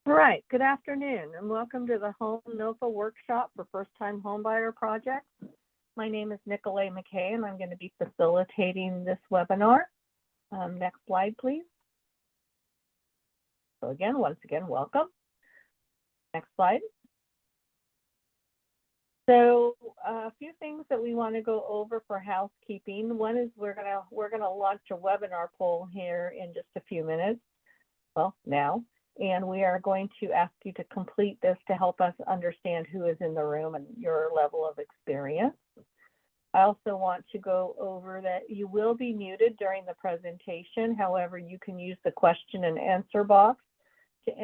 All right, good afternoon and welcome to the Home NOFA workshop for first-time homebuyer projects. My name is Nicolay McKay and I'm going to be facilitating this webinar. Next slide, please. So once again, welcome. Next slide. So a few things that we want to go over for housekeeping. One is we're gonna launch a webinar poll here in just a few minutes. Well, now. And we are going to ask you to complete this to help us understand who is in the room and your level of experience. I also want to go over that you will be muted during the presentation. However, you can use the question and answer box to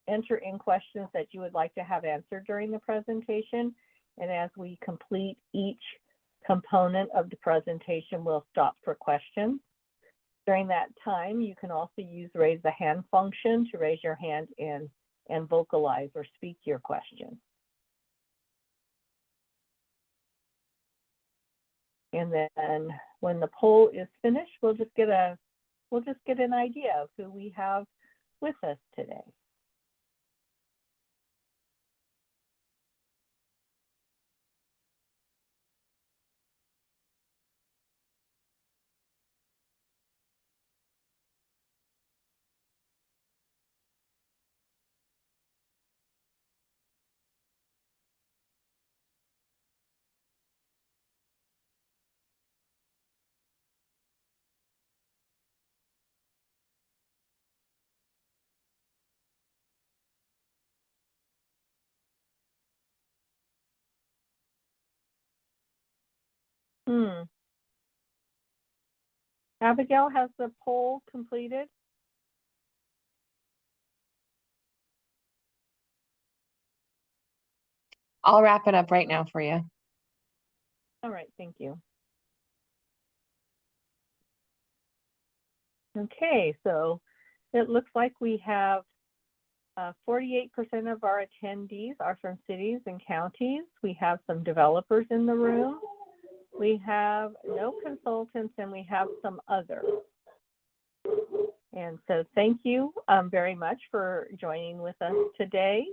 enter in questions that you would like to have answered during the presentation. And as we complete each component of the presentation, we'll stop for questions. During that time, you can also use raise the hand function to raise your hand and vocalize or speak your question. And then when the poll is finished, we'll just get an idea of who we have with us today. Abigail, has the poll completed? I'll wrap it up right now for you. All right, thank you. Okay, so it looks like we have 48% of our attendees are from cities and counties. We have some developers in the room. We have no consultants and we have some other. And so thank you very much for joining with us today.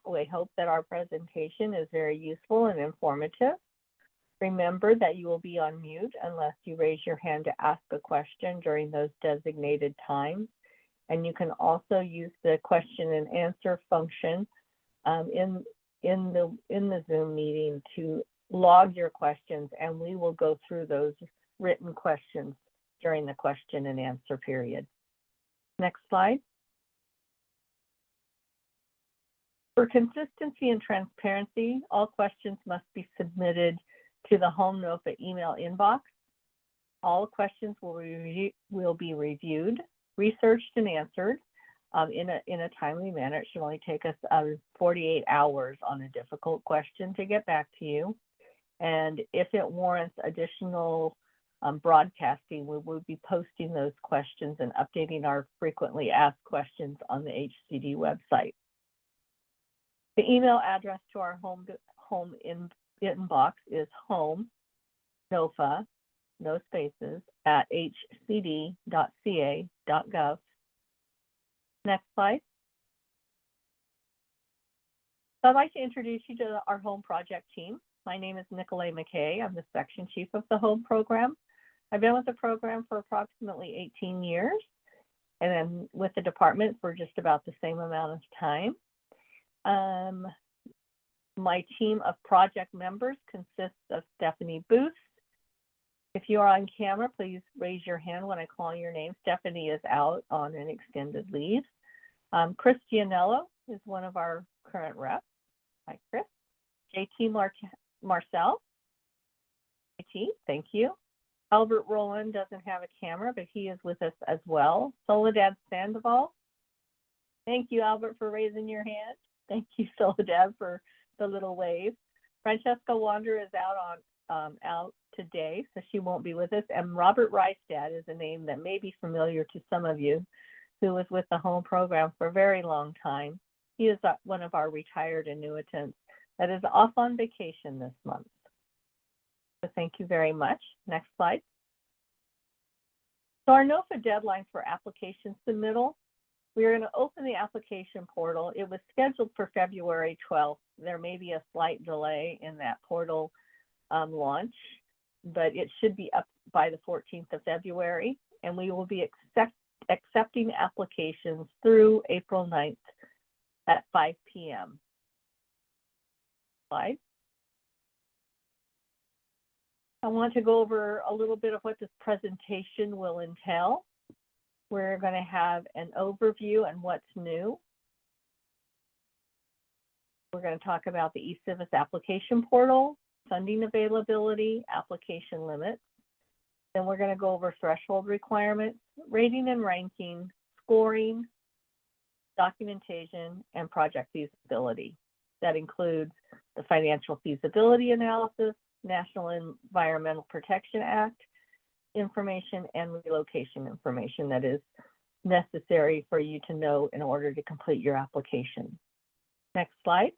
We hope that our presentation is very useful and informative. Remember that you will be on mute unless you raise your hand to ask a question during those designated times. And you can also use the question and answer function in the Zoom meeting to log your questions, and we will go through those written questions during the question and answer period. Next slide. For consistency and transparency, all questions must be submitted to the Home NOFA email inbox. All questions will be reviewed, researched, and answered in a timely manner. It should only take us 48 hours on a difficult question to get back to you. And if it warrants additional broadcasting, we will be posting those questions and updating our frequently asked questions on the HCD website. The email address to our home inbox is home, NOFA, no spaces, at hcd.ca.gov. Next slide. So I'd like to introduce you to our home project team. My name is Nicolay McKay. I'm the section chief of the home program. I've been with the program for approximately 18 years, and then with the department for just about the same amount of time. My team of project members consists of Stephanie Booth. If you are on camera, please raise your hand when I call your name. Stephanie is out on an extended leave. Chris Gianello is one of our current reps. Hi, Chris. JT Marcel. JT, thank you. Albert Rowland doesn't have a camera, but he is with us as well. Soledad Sandoval. Thank you, Albert, for raising your hand. Thank you, Soledad, for the little wave. Francesca Wander is out today, so she won't be with us. And Robert Reistad is a name that may be familiar to some of you, who was with the home program for a very long time. He is one of our retired annuitants that is off on vacation this month. So thank you very much. Next slide. So our NOFA deadline for application submittal We are going to open the application portal. It was scheduled for February 12th. There may be a slight delay in that portal launch, but it should be up by the 14th of February, and we will be accepting applications through April 9th at 5 p.m. Slide. I want to go over a little bit of what this presentation will entail. We're going to have an overview and what's new. We're going to talk about the eCivis application portal, funding availability, application limits. Then we're going to go over threshold requirements, rating and ranking, scoring, documentation, and project feasibility. That includes the financial feasibility analysis, National Environmental Protection Act information, and relocation information that is necessary for you to know in order to complete your application. Next slide.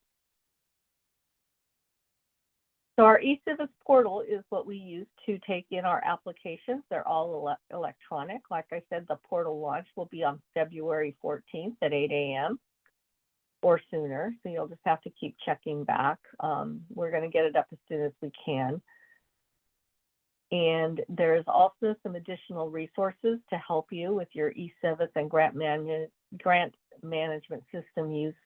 So our eCivis portal is what we use to take in our applications. They're all electronic. Like I said, the portal launch will be on February 14th at 8 a.m. or sooner. So you'll just have to keep checking back. We're going to get it up as soon as we can. And there's also some additional resources to help you with your eCivis and grant management system use.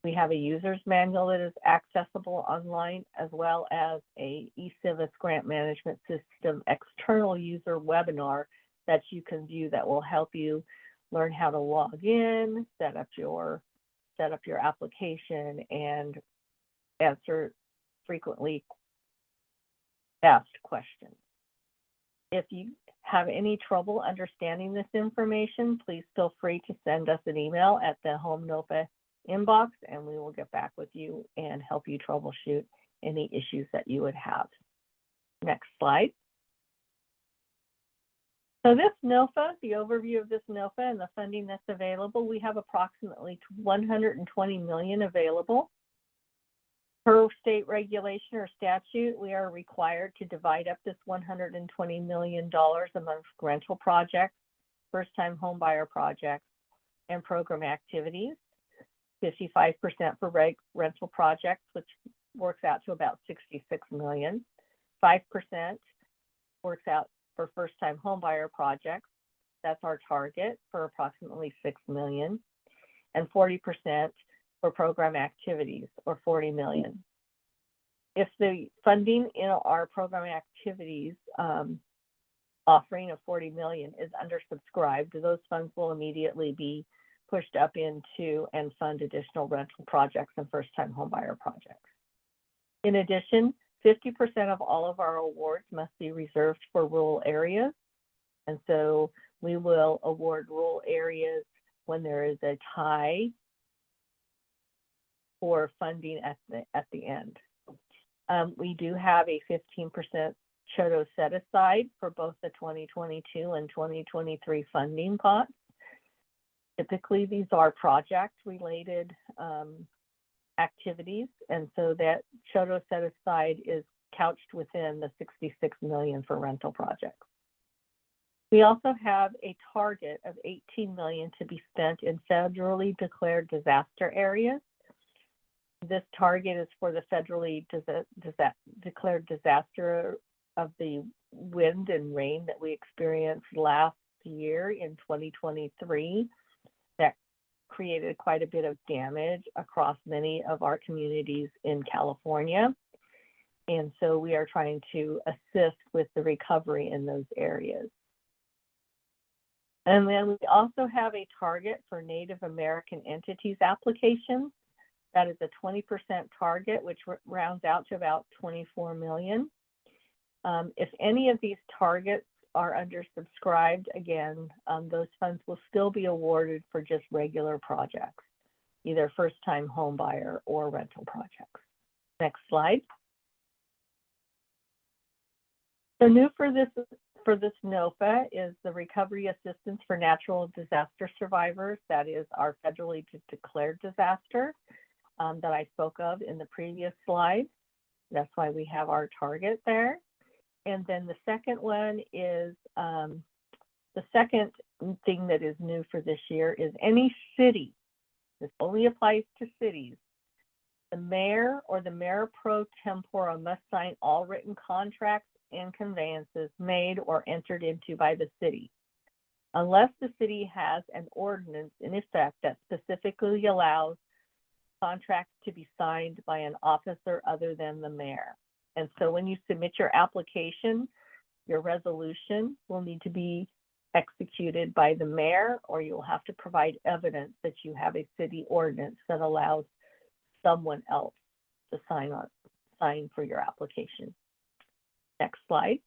We have a user's manual that is accessible online, as well as a eCivis grant management system external user webinar that you can view that will help you learn how to log in, set up your application, and answer frequently asked questions. If you have any trouble understanding this information, please feel free to send us an email at the HomeNOFA inbox, and we will get back with you and help you troubleshoot any issues that you would have. Next slide. So this NOFA, the overview of this NOFA and the funding that's available, we have approximately $120 million available. Per state regulation or statute, we are required to divide up this $120 million amongst rental projects, first-time homebuyer projects, and program activities. 55% for rental projects, which works out to about $66 million. 5% works out for first-time homebuyer projects. That's our target for approximately $6 million. And 40% for program activities, or $40 million. If the funding in our program activities offering of $40 million is undersubscribed, those funds will immediately be pushed up into and fund additional rental projects and first-time homebuyer projects. In addition, 50% of all of our awards must be reserved for rural areas. And so we will award rural areas when there is a tie for funding at the end. We do have a 15% CHOTO set aside for both the 2022 and 2023 funding pots. Typically, these are project-related activities, and so that CHOTO set aside is couched within the $66 million for rental projects. We also have a target of $18 million to be spent in federally declared disaster areas. This target is for the federally declared disaster of the wind and rain that we experienced last year in 2023. That created quite a bit of damage across many of our communities in California. And so we are trying to assist with the recovery in those areas. And then we also have a target for Native American entities applications. That is a 20% target, which rounds out to about $24 million. If any of these targets are undersubscribed, again, those funds will still be awarded for just regular projects, either first-time homebuyer or rental projects. Next slide. So new for this NOFA is the Recovery Assistance for Natural Disaster Survivors. That is our federally declared disaster that I spoke of in the previous slide. That's why we have our target there. And then the second one is the The second thing that is new for this year is any city, this only applies to cities, the mayor or the mayor pro tempore must sign all written contracts and conveyances made or entered into by the city, unless the city has an ordinance in effect that specifically allows contracts to be signed by an officer other than the mayor. And so when you submit your application, your resolution will need to be executed by the mayor, or you'll have to provide evidence that you have a city ordinance that allows someone else to sign for your application. Next slide.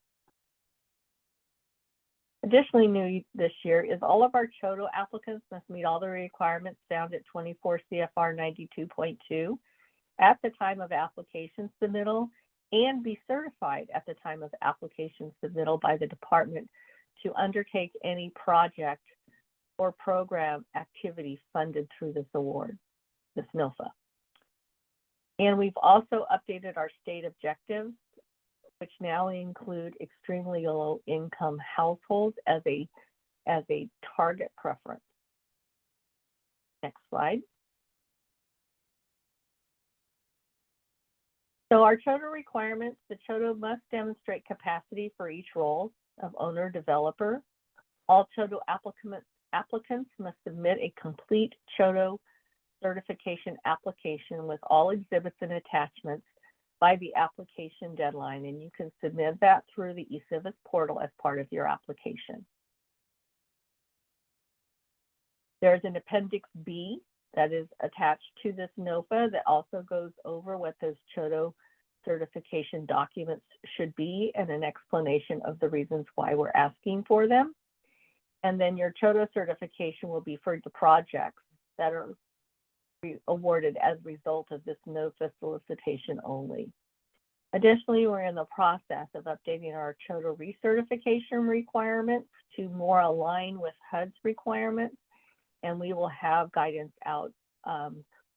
Additionally new this year is all of our CHOTO applicants must meet all the requirements found at 24 CFR 92.2 at the time of application submittal and be certified at the time of application submittal by the department to undertake any project or program activity funded through this award, this NOFA. And we've also updated our state objectives, which now include extremely low income households as a target preference. Next slide. So our CHOTO requirements, the CHOTO must demonstrate capacity for each role of owner developer. All CHOTO applicants must submit a complete CHOTO certification application with all exhibits and attachments by the application deadline, and you can submit that through the eCivis portal as part of your application. There's an Appendix B that is attached to this NOFA that also goes over what those CHOTO certification documents should be and an explanation of the reasons why we're asking for them. And then your CHOTO certification will be for the projects that are awarded as a result of this NOFA solicitation only. Additionally, we're in the process of updating our CHOTO recertification requirements to more align with HUD's requirements, and we will have guidance out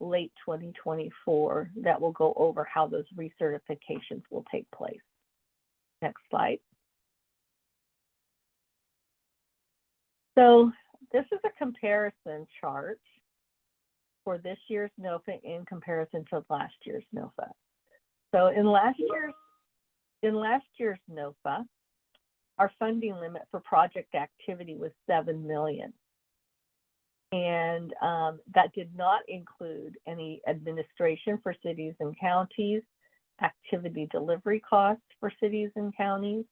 late 2024 that will go over how those recertifications will take place. Next slide. So this is a comparison chart for this year's NOFA in comparison to last year's NOFA. So in last year's NOFA, our funding limit for project activity was $7 million. And that did not include any administration for cities and counties, activity delivery costs for cities and counties,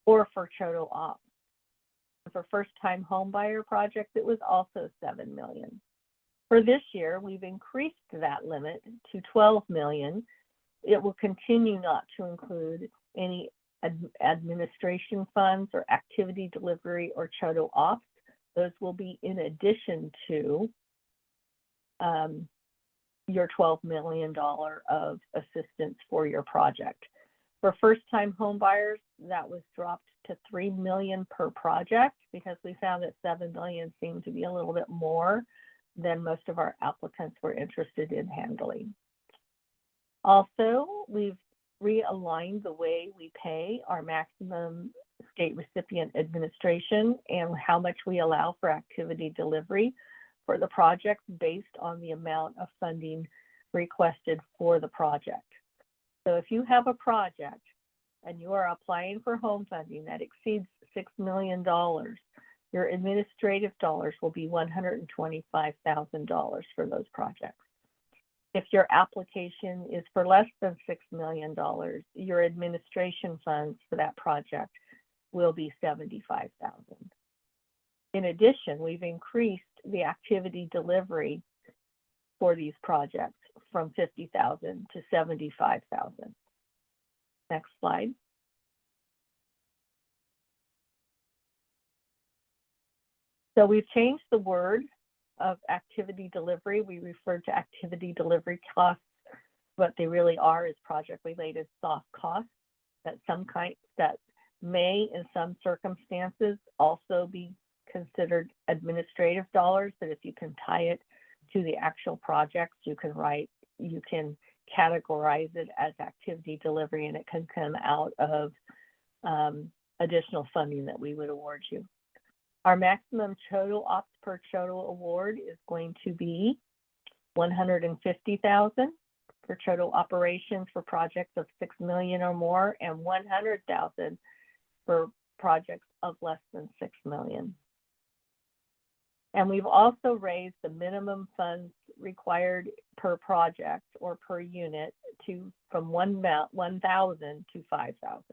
or for CHOTO ops. For first-time homebuyer projects, it was also $7 million. For this year, we've increased that limit to $12 million. It will continue not to include any administration funds or activity delivery or CHOTO ops. Those will be in addition to your $12 million of assistance for your project. For first-time home buyers, that was dropped to $3 million per project because we found that $7 million seemed to be a little bit more than most of our applicants were interested in handling. Also, we've realigned the way we pay our maximum state recipient administration and how much we allow for activity delivery for the project based on the amount of funding requested for the project. So if you have a project and you are applying for home funding that exceeds $6 million, your administrative dollars will be $125,000 for those projects. If your application is for less than $6 million, your administration funds for that project will be $75,000. In addition, we've increased the activity delivery for these projects from $50,000 to $75,000. Next slide. So we've changed the word of activity delivery. We refer to activity delivery costs. What they really are is project-related soft costs that may, in some circumstances, also be considered administrative dollars. But if you can tie it to the actual projects, you can categorize it as activity delivery, and it can come out of additional funding that we would award you. Our maximum total ops per total award is going to be $150,000 for total operations for projects of $6 million or more, and $100,000 for projects of less than $6 million. And we've also raised the minimum funds required per project or per unit from 1,000 to 5,000.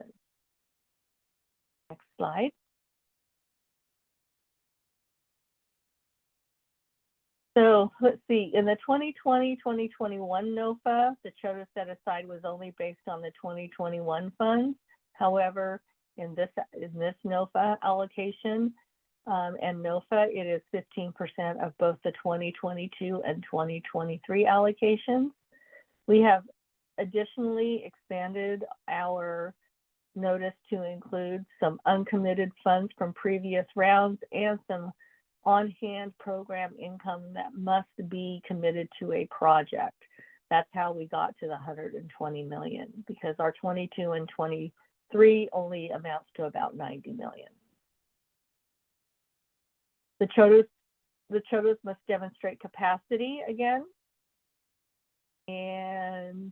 Next slide. So let's see, in the 2020-2021 NOFA, the CHOTA set aside was only based on the 2021 funds. However, in this NOFA allocation and NOFA, it is 15% of both the 2022 and 2023 allocations. We have additionally expanded our notice to include some uncommitted funds from previous rounds and some on-hand program income that must be committed to a project. That's how we got to the $120 million, because our 22 and 23 only amounts to about $90 million. The CHOTAs must demonstrate capacity again, and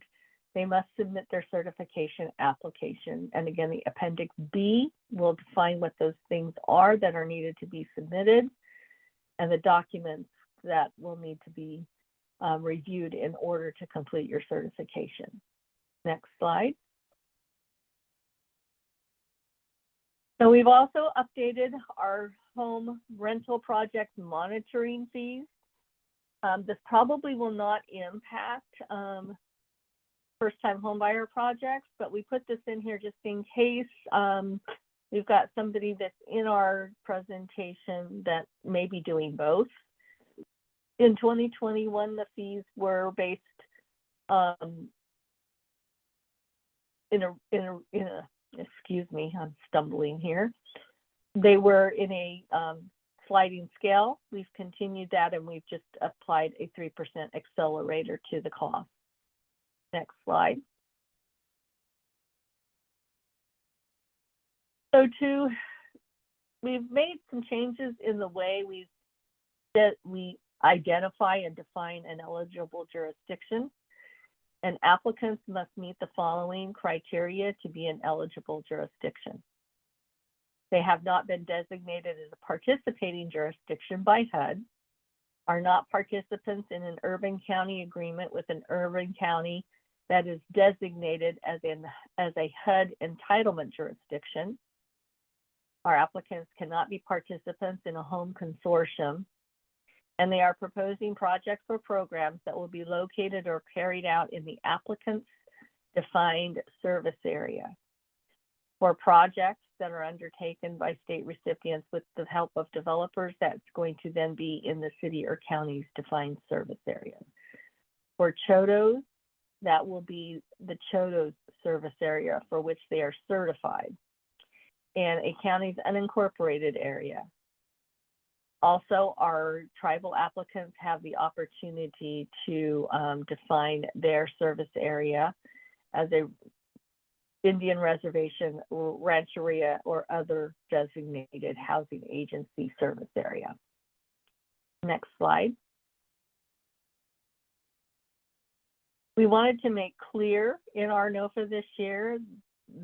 they must submit their certification application. And again, the Appendix B will define what those things are that are needed to be submitted, and the documents that will need to be reviewed in order to complete your certification. Next slide. So we've also updated our home rental project monitoring fees. This probably will not impact first-time homebuyer projects, but we put this in here just in case. We've got somebody that's in our presentation that may be doing both. In 2021, the fees were based excuse me, I'm stumbling here. They were in a sliding scale. We've continued that, and we've just applied a 3% accelerator to the cost. Next slide. So we've made some changes in the way we identify and define an eligible jurisdiction, and applicants must meet the following criteria to be an eligible jurisdiction. They have not been designated as a participating jurisdiction by HUD, are not participants in an urban county agreement with an urban county that is designated as a HUD entitlement jurisdiction. Our applicants cannot be participants in a home consortium, and they are proposing projects or programs that will be located or carried out in the applicant's defined service area. For projects that are undertaken by state recipients with the help of developers, that's going to then be in the city or county's defined service area. For CHOTOs, that will be the CHOTOs service area for which they are certified, and a county's unincorporated area. Also, our tribal applicants have the opportunity to define their service area as a Indian reservation, rancheria, or other designated housing agency service area. Next slide. We wanted to make clear in our NOFA this year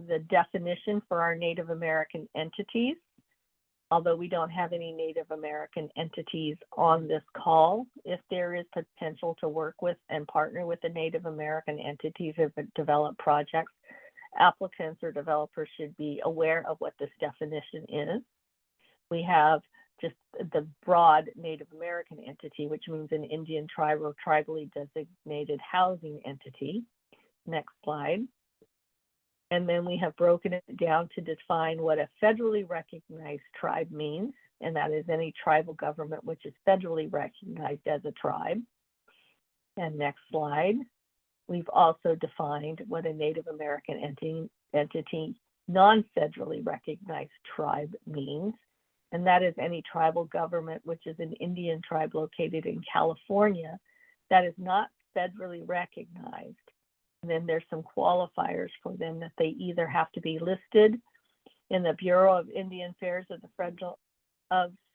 the definition for our Native American entities. Although we don't have any Native American entities on this call, if there is potential to work with and partner with the Native American entities or develop projects, applicants or developers should be aware of what this definition is. We have just the broad Native American entity, which means an Indian tribe or tribally designated housing entity. Next slide. And then we have broken it down to define what a federally recognized tribe means, and that is any tribal government which is federally recognized as a tribe. And next slide. We've also defined what a Native American entity non-federally recognized tribe means, and that is any tribal government which is an Indian tribe located in California that is not federally recognized. And then there's some qualifiers for them, that they either have to be listed in the Bureau of Indian Affairs of the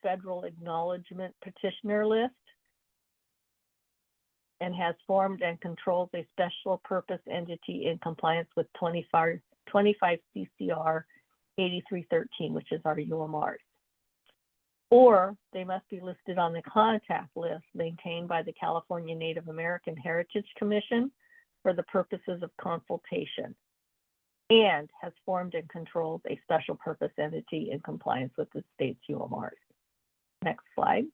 federal acknowledgement petitioner list and has formed and controls a special purpose entity in compliance with 25 CCR 8313, which is our UMRs. Or they must be listed on the contact list maintained by the California Native American Heritage Commission for the purposes of consultation, and has formed and controls a special purpose entity in compliance with the state's UMRs. Next slide.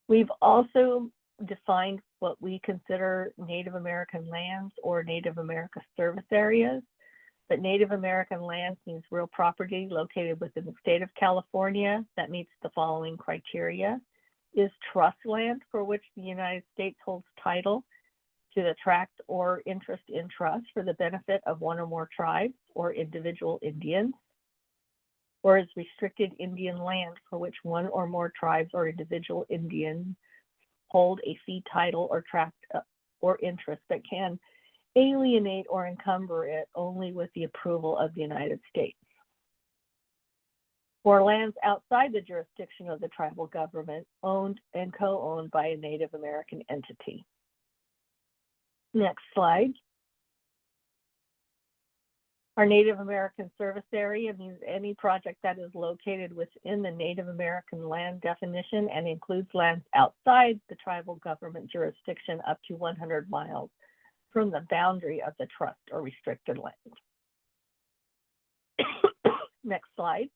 We've also defined what we consider Native American lands or Native America service areas. But Native American lands means real property located within the state of California that meets the following criteria: is trust land for which the United States holds title to the tract or interest in trust for the benefit of one or more tribes or individual Indians, or is restricted Indian land for which one or more tribes or individual Indians hold a fee title or tract or interest that can alienate or encumber it only with the approval of the United States. For lands outside the jurisdiction of the tribal government, owned and co-owned by a Native American entity. Next slide. Our Native American service area means any project that is located within the Native American land definition and includes lands outside the tribal government jurisdiction up to 100 miles from the boundary of the trust or restricted land. Next slide.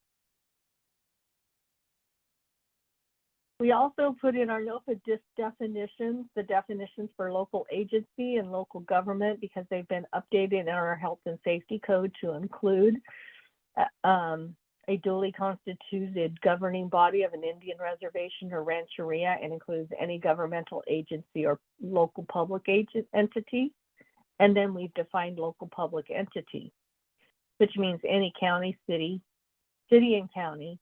We also put in our NOFA definitions, the definitions for local agency and local government, because they've been updated in our health and safety code to include a duly constituted governing body of an Indian reservation or rancheria, and includes any governmental agency or local public entity. And then we've defined local public entity, which means any county, city and county,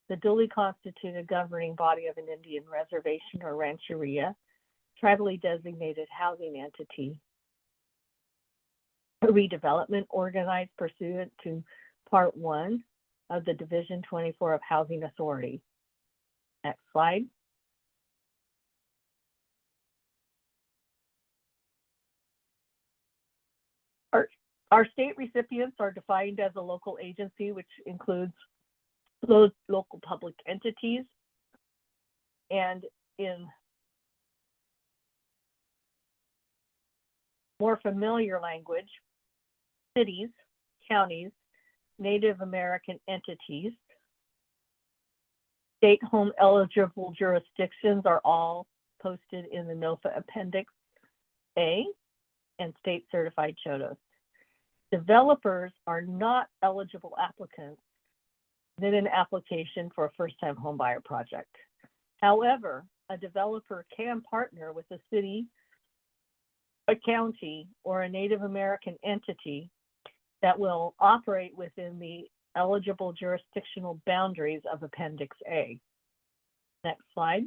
the duly constituted governing body of an Indian reservation or rancheria, tribally designated housing entity, a redevelopment organized pursuant to Part 1 of the Division 24 of Housing Authority. Next slide. Our state recipients are defined as a local agency, which includes those local public entities, and in more familiar language, cities, counties, Native American entities. State home eligible jurisdictions are all posted in the NOFA Appendix A and state certified CHODOs. Developers are not eligible applicants in an application for a first-time homebuyer project. However, a developer can partner with a city, a county, or a Native American entity that will operate within the eligible jurisdictional boundaries of Appendix A. Next slide.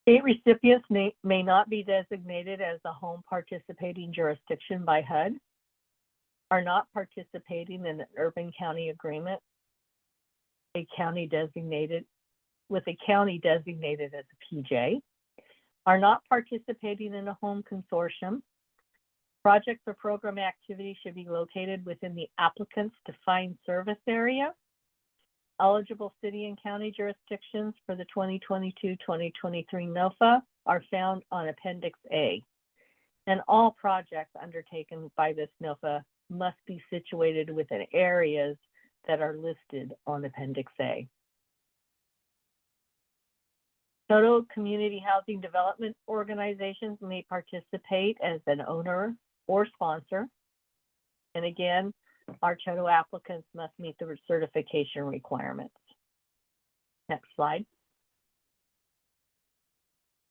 State recipients may not be designated as a home participating jurisdiction by HUD, are not participating in an urban county agreement, a county designated as a PJ, are not participating in a home consortium. Projects or program activity should be located within the applicant's defined service area. Eligible city and county jurisdictions for the 2022-2023 NOFA are found on Appendix A. And all projects undertaken by this NOFA must be situated within areas that are listed on Appendix A. Total community housing development organizations may participate as an owner or sponsor. And again, our CHODO applicants must meet the certification requirements. Next slide.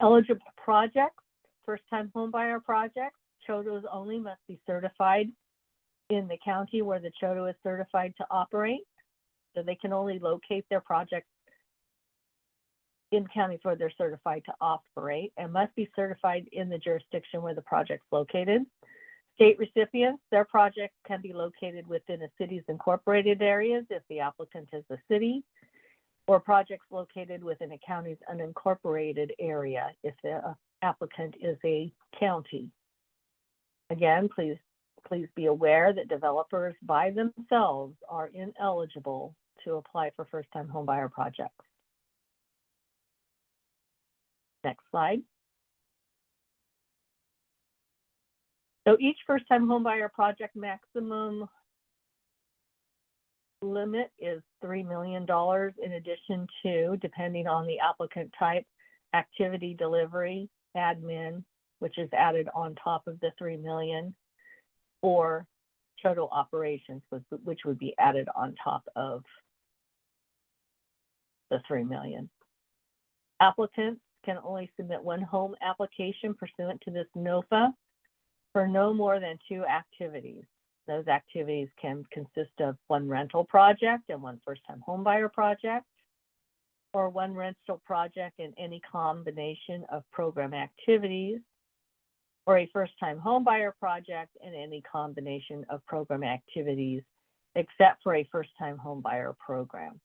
Eligible projects, first-time homebuyer projects, CHODOs only must be certified in the county where the CHODO is certified to operate. So they can only locate their projects in counties where they're certified to operate, and must be certified in the jurisdiction where the project's located. State recipients, their project can be located within a city's incorporated areas if the applicant is a city, or projects located within a county's unincorporated area if the applicant is a county. Again, please be aware that developers by themselves are ineligible to apply for first-time homebuyer projects. Next slide. So each first-time homebuyer project maximum limit is $3 million in addition to, depending on the applicant type, activity delivery, admin, which is added on top of the $3 million, or total operations, which would be added on top of the $3 million. Applicants can only submit one home application pursuant to this NOFA for no more than 2 activities. Those activities can consist of one rental project and one first-time homebuyer project, or one rental project and any combination of program activities, or a first-time homebuyer project and any combination of program activities, except for a first-time homebuyer program.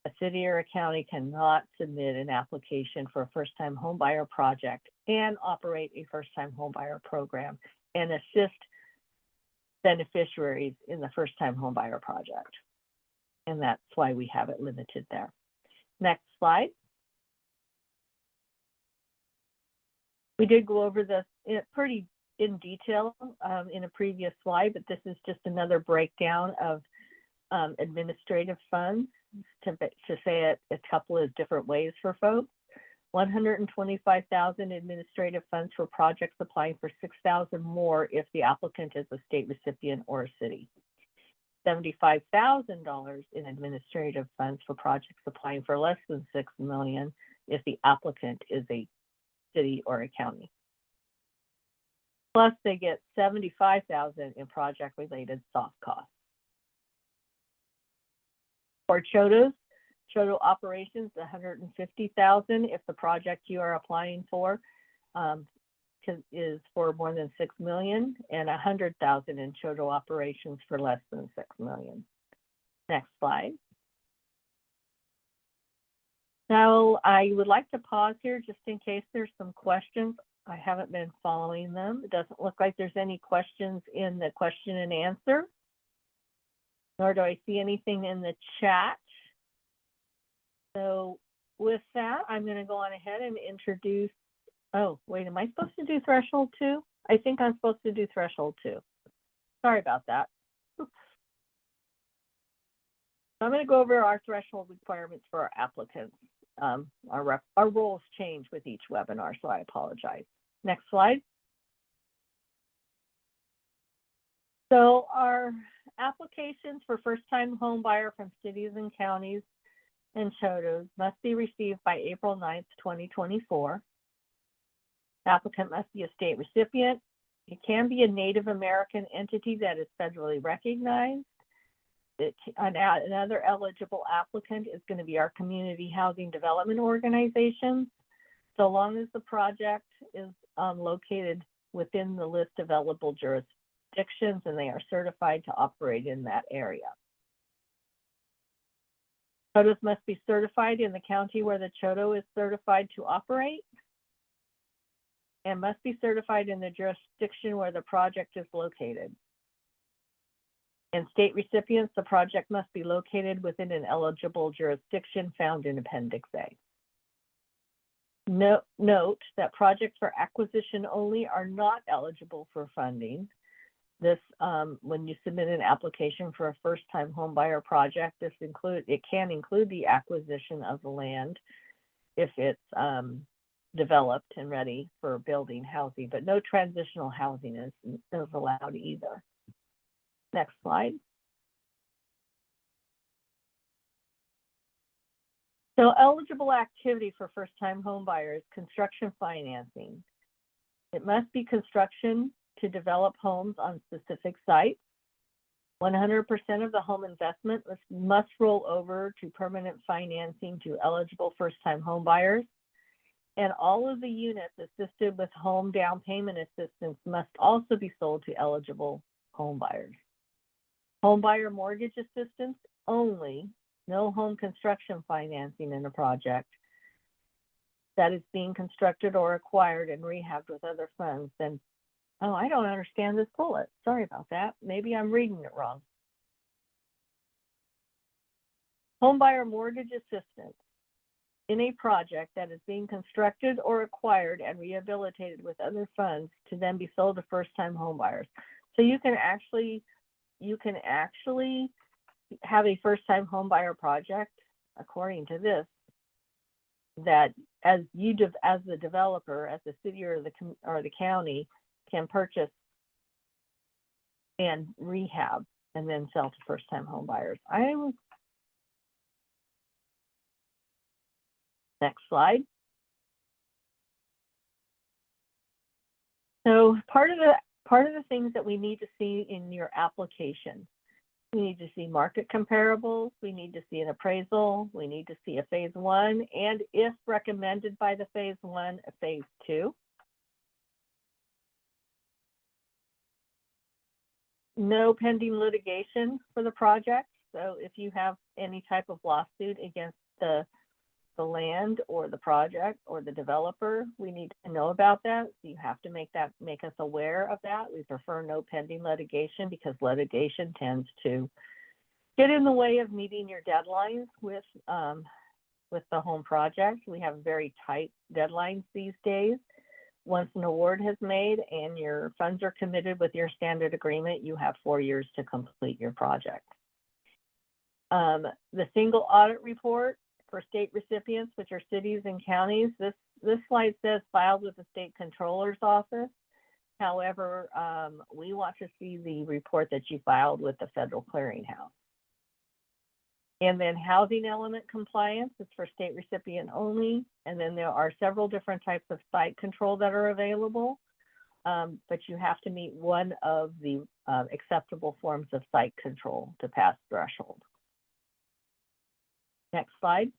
A city or a county cannot submit an application for a first-time homebuyer project and operate a first-time homebuyer program and assist beneficiaries in the first-time homebuyer project. And that's why we have it limited there. Next slide. We did go over this pretty in detail in a previous slide, but this is just another breakdown of administrative funds to say it a couple of different ways for folks. $125,000 administrative funds for projects applying for $6,000 more if the applicant is a state recipient or a city. $75,000 in administrative funds for projects applying for less than $6 million if the applicant is a city or a county. Plus, they get $75,000 in project-related soft costs. For CHOTOs, CHOTO operations, $150,000 if the project you are applying for is for more than $6 million, and $100,000 in CHOTO operations for less than $6 million. Next slide. Now, I would like to pause here just in case there's some questions. I haven't been following them. It doesn't look like there's any questions in the question and answer, nor do I see anything in the chat. So with that, I'm going to go on ahead and introduce, oh, wait, am I supposed to do threshold too? I think I'm supposed to do threshold too. Sorry about that. Oops. I'm going to go over our threshold requirements for our applicants. Our roles change with each webinar, so I apologize. Next slide. So our applications for first-time home buyer from cities and counties and CHOTOs must be received by April 9th, 2024. The applicant must be a state recipient. It can be a Native American entity that is federally recognized. Another eligible applicant is going to be our community housing development organization, so long as the project is located within the list of eligible jurisdictions and they are certified to operate in that area. CHOTOs must be certified in the county where the CHOTO is certified to operate and must be certified in the jurisdiction where the project is located. And state recipients, the project must be located within an eligible jurisdiction found in Appendix A. Note that projects for acquisition only are not eligible for funding. This, when you submit an application for a first-time home buyer project, it can include the acquisition of the land if it's developed and ready for building housing, but no transitional housing is allowed either. Next slide. So eligible activity for first-time home buyers, construction financing. It must be construction to develop homes on specific sites. 100% of the home investment must roll over to permanent financing to eligible first-time home buyers. And all of the units assisted with home down payment assistance must also be sold to eligible home buyers. Home buyer mortgage assistance only, no home construction financing in a project that is being constructed or acquired and rehabbed with other funds. Then, oh, I don't understand this bullet. Sorry about that. Maybe I'm reading it wrong. Home buyer mortgage assistance in a project that is being constructed or acquired and rehabilitated with other funds to then be sold to first-time home buyers. So you can actually have a first-time home buyer project, according to this, that as the developer, as the city or the county, can purchase and rehab and then sell to first-time home buyers. Next slide. So part of the things that we need to see in your application, we need to see market comparables, we need to see an appraisal, we need to see a phase 1, and if recommended by the phase 1, a phase 2. No pending litigation for the project. So if you have any type of lawsuit against the land or the project or the developer, we need to know about that. So you have to make us aware of that. We prefer no pending litigation because litigation tends to get in the way of meeting your deadlines with the home project. We have very tight deadlines these days. Once an award has made and your funds are committed with your standard agreement, you have 4 years to complete your project. The single audit report for state recipients, which are cities and counties, this slide says filed with the state controller's office. However, we want to see the report that you filed with the federal clearinghouse. And then housing element compliance is for state recipient only. And then there are several different types of site control that are available, but you have to meet one of the acceptable forms of site control to pass threshold. Next slide.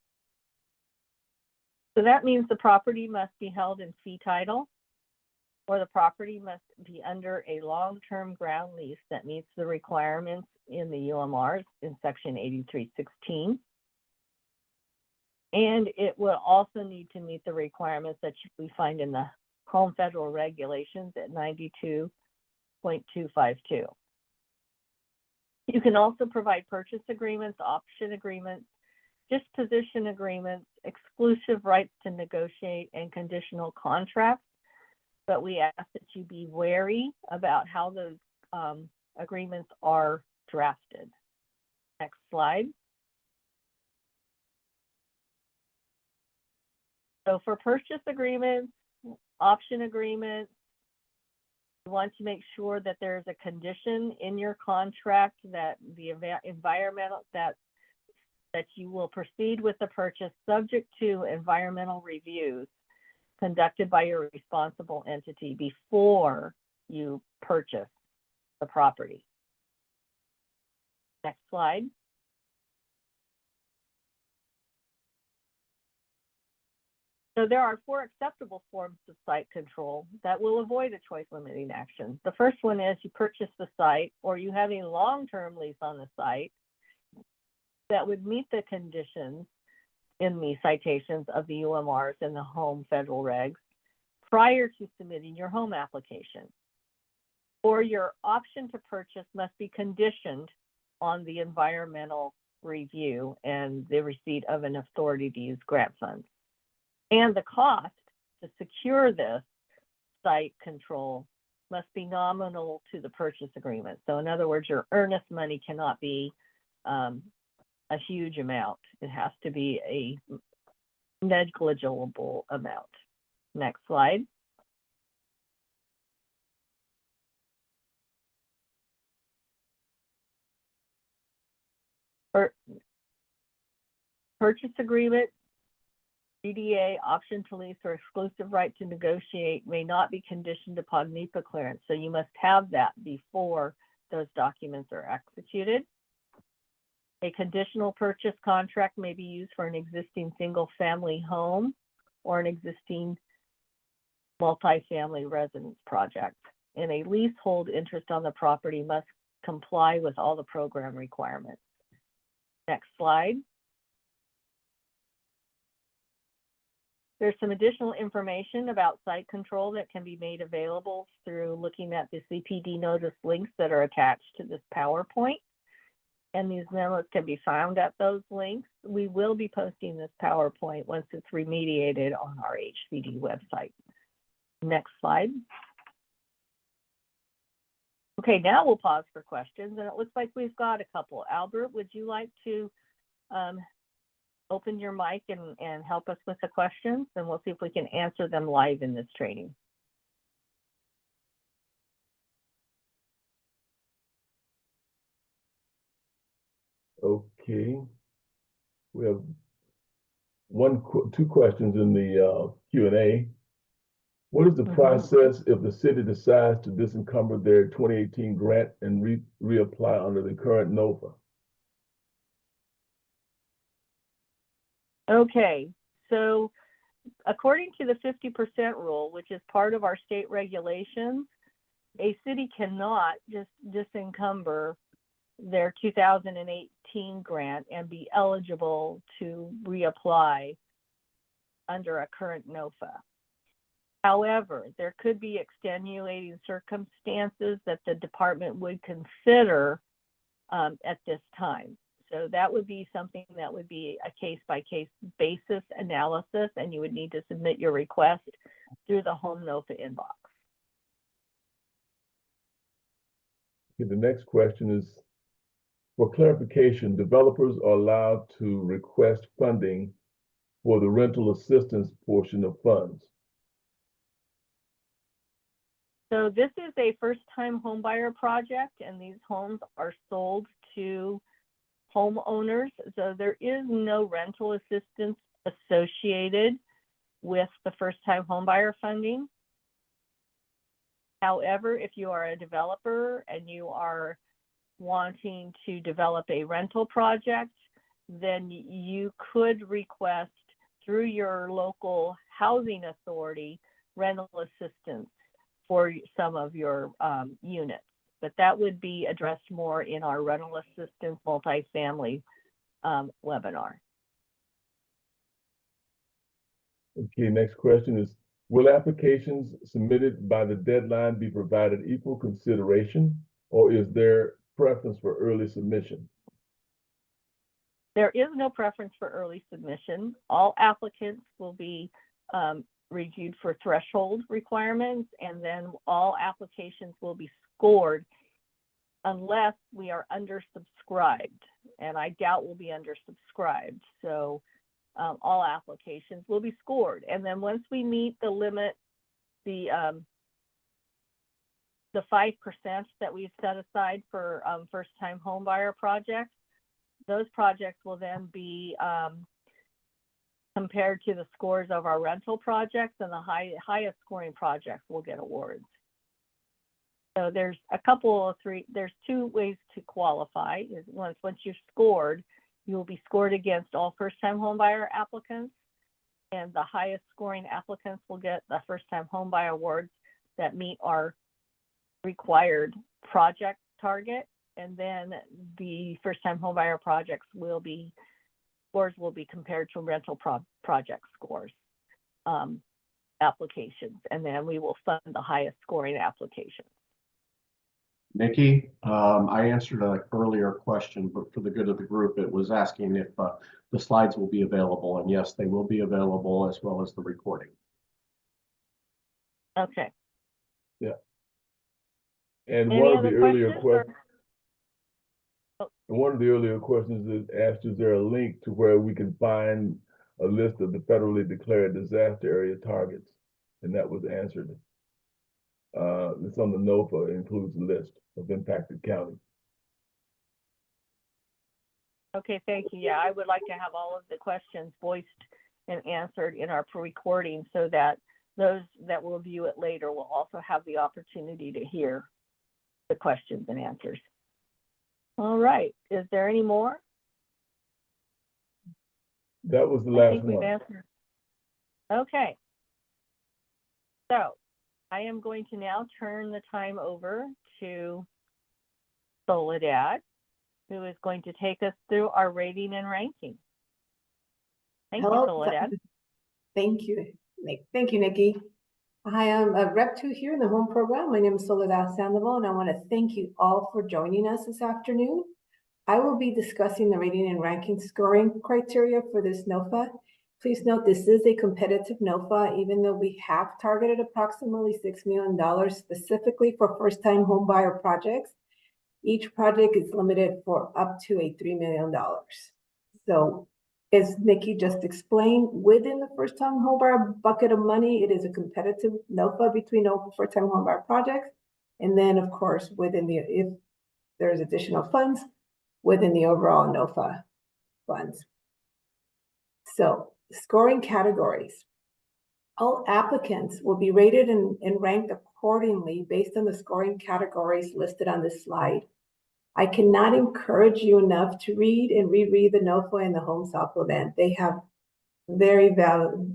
So that means the property must be held in fee title, or the property must be under a long-term ground lease that meets the requirements in the UMRs in section 8316. And it will also need to meet the requirements that we find in the Home Federal Regulations at 92.252. You can also provide purchase agreements, option agreements, disposition agreements, exclusive rights to negotiate, and conditional contracts. But we ask that you be wary about how those agreements are drafted. Next slide. So for purchase agreements, option agreements, you want to make sure that there's a condition in your contract that the environmental that you will proceed with the purchase subject to environmental reviews conducted by your responsible entity before you purchase the property. Next slide. So there are 4 acceptable forms of site control that will avoid a choice limiting action. The first one is you purchase the site or you have a long-term lease on the site that would meet the conditions in the citations of the UMRs and the home federal regs prior to submitting your home application. Or your option to purchase must be conditioned on the environmental review and the receipt of an authority to use grant funds. And the cost to secure this site control must be nominal to the purchase agreement. So in other words, your earnest money cannot be a huge amount. It has to be a negligible amount. Next slide. Purchase agreement, CDA, option to lease, or exclusive right to negotiate may not be conditioned upon NEPA clearance. So you must have that before those documents are executed. A conditional purchase contract may be used for an existing single-family home or an existing multifamily residence project. And a leasehold interest on the property must comply with all the program requirements. Next slide. There's some additional information about site control that can be made available through looking at the CPD notice links that are attached to this PowerPoint. And these memos can be found at those links. We will be posting this PowerPoint once it's remediated on our HCD website. Next slide. Okay, now we'll pause for questions, and it looks like we've got a couple. Albert, would you like to open your mic and help us with the questions? And we'll see if we can answer them live in this training. Okay, we have two questions in the Q&A. What is the process if the city decides to disencumber their 2018 grant and reapply under the current NOFA? Okay, so according to the 50% rule, which is part of our state regulations, a city cannot just disencumber their 2018 grant and be eligible to reapply under a current NOFA. However, there could be extenuating circumstances that the department would consider at this time. So that would be something that would be a case-by-case basis analysis, and you would need to submit your request through the Home NOFA inbox. Okay, the next question is, for clarification, developers are allowed to request funding for the rental assistance portion of funds. So this is a first-time homebuyer project, and these homes are sold to homeowners. So there is no rental assistance associated with the first-time homebuyer funding. However, if you are a developer and you are wanting to develop a rental project, then you could request through your local housing authority rental assistance for some of your units. But that would be addressed more in our rental assistance multifamily webinar. Okay, next question is, will applications submitted by the deadline be provided equal consideration, or is there preference for early submission? There is no preference for early submission. All applicants will be reviewed for threshold requirements, and then all applications will be scored unless we are undersubscribed, and I doubt we'll be undersubscribed. So all applications will be scored, and then once we meet the limit, the 5% that we've set aside for first-time homebuyer projects, those projects will then be compared to the scores of our rental projects, and the highest scoring projects will get awards. So there's there's two ways to qualify. Is once you're scored, you will be scored against all first-time homebuyer applicants, and the highest scoring applicants will get the first-time homebuyer awards that meet our required project target, and then the first-time homebuyer projects scores will be compared to rental project scores applications, and then we will fund the highest scoring applications. Nikki, I answered an earlier question, but for the good of the group, it was asking if the slides will be available, and yes, they will be available as well as the recording. Okay. Yeah. And Any one of other the earlier questions? One of the earlier questions is asked, is there a link to where we can find a list of the federally declared disaster area targets? And that was answered. It's on the NOFA, it includes a list of impacted counties. Okay, thank you. Yeah, I would like to have all of the questions voiced and answered in our recording so that those that will view it later will also have the opportunity to hear the questions and answers. All right, is there any more? That was the I last think we've one. answered. Okay. So I am going to now turn the time over to Soledad, who is going to take us through our rating and ranking. Thank you, Hello. Soledad. Thank you, Nick. Thank you, Nikki. I am a Rep 2 here in the home program. My name is Soledad Sandoval, and I want to thank you all for joining us this afternoon. I will be discussing the rating and ranking scoring criteria for this NOFA. Please note this is a competitive NOFA, even though we have targeted approximately $6 million specifically for first-time home buyer projects. Each project is limited for up to a $3 million. So, as Nikki just explained, within the first-time homebuyer bucket of money, it is a competitive NOFA between first-time homebuyer projects. And then, of course, if there's additional funds, within the overall NOFA funds. So, scoring categories. All applicants will be rated and ranked accordingly based on the scoring categories listed on this slide. I cannot encourage you enough to read and reread the NOFA and the home supplement. They have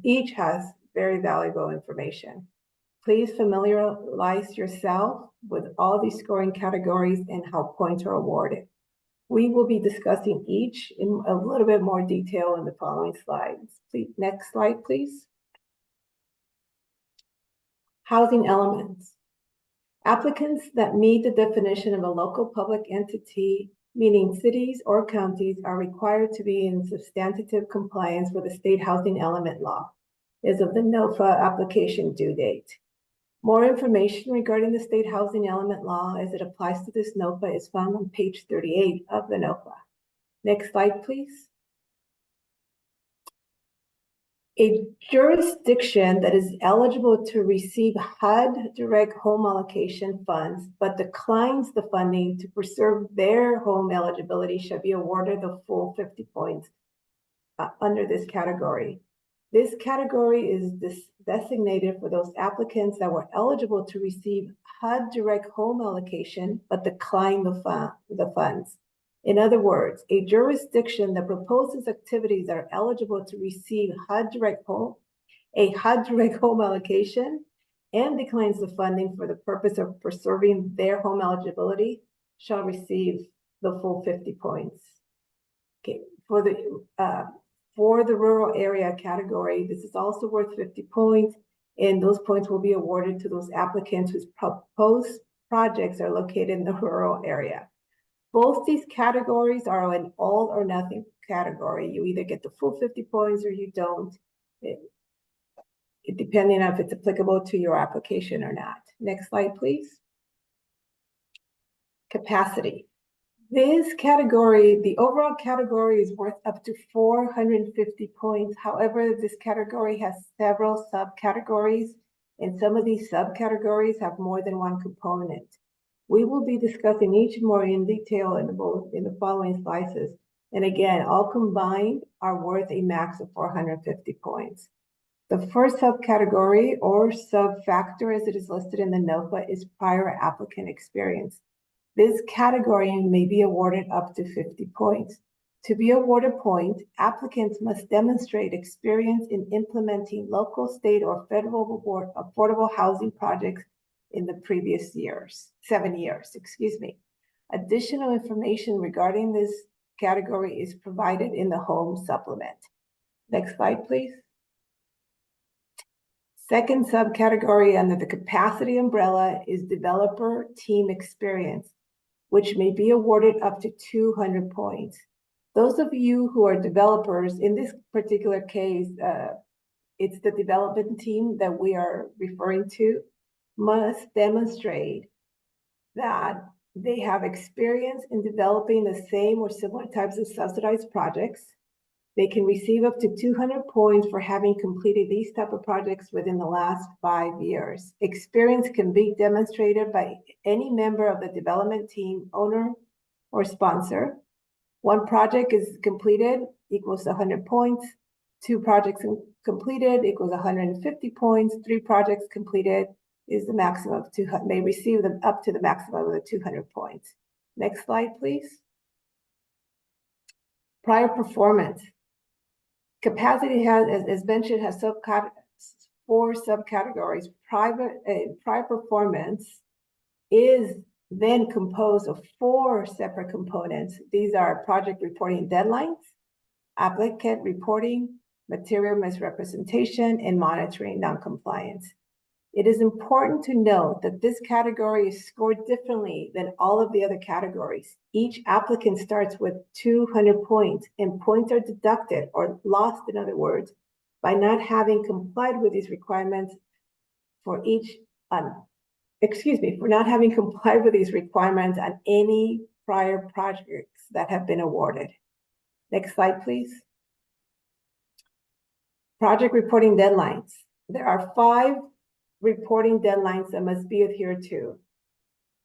each has very valuable information. Please familiarize yourself with all these scoring categories and how points are awarded. We will be discussing each in a little bit more detail in the following slides. Please, next slide, please. Housing elements. Applicants that meet the definition of a local public entity, meaning cities or counties, are required to be in substantive compliance with the state housing element law as of the NOFA application due date. More information regarding the state housing element law as it applies to this NOFA is found on page 38 of the NOFA. Next slide, please. A jurisdiction that is eligible to receive HUD direct home allocation funds but declines the funding to preserve their home eligibility shall be awarded the full 50 points under this category. This category is designated for those applicants that were eligible to receive HUD direct home allocation but decline the funds. In other words, a jurisdiction that proposes activities that are eligible to receive HUD direct home allocation and declines the funding for the purpose of preserving their home eligibility shall receive the full 50 points. Okay, for the rural area category, this is also worth 50 points, and those points will be awarded to those applicants whose proposed projects are located in the rural area. Both these categories are an all or nothing category. You either get the full 50 points or you don't, depending on if it's applicable to your application or not. Next slide, please. Capacity. This category, the overall category, is worth up to 450 points. However, this category has several subcategories, and some of these subcategories have more than one component. We will be discussing each more in detail in the following slides. And again, all combined are worth a max of 450 points. The first subcategory or sub-factor as it is listed in the NOFA is prior applicant experience. This category may be awarded up to 50 points. To be awarded points, applicants must demonstrate experience in implementing local, state, or federal affordable housing projects in the previous 7 years. Additional information regarding this category is provided in the home supplement. Next slide, please. Second subcategory under the capacity umbrella is developer team experience, which may be awarded up to 200 points. Those of you who are developers, in this particular case, it's the development team that we are referring to, must demonstrate that they have experience in developing the same or similar types of subsidized projects. They can receive up to 200 points for having completed these type of projects within the last 5 years. Experience can be demonstrated by any member of the development team, owner, or sponsor. 1 project is completed equals 100 points. 2 projects completed equals 150 points. 3 projects completed is the maximum of 200, may receive them up to the maximum of the 200 points. Next slide, please. Prior performance. Capacity has, as mentioned, has 4 subcategories. Prior performance is then composed of 4 separate components. These are project reporting deadlines, applicant reporting, material misrepresentation, and monitoring noncompliance. It is important to note that this category is scored differently than all of the other categories. Each applicant starts with 200 points, and points are deducted or lost, in other words, by not having complied with these requirements for not having complied with these requirements on any prior projects that have been awarded. Next slide, please. Project reporting deadlines. There are 5 reporting deadlines that must be adhered to.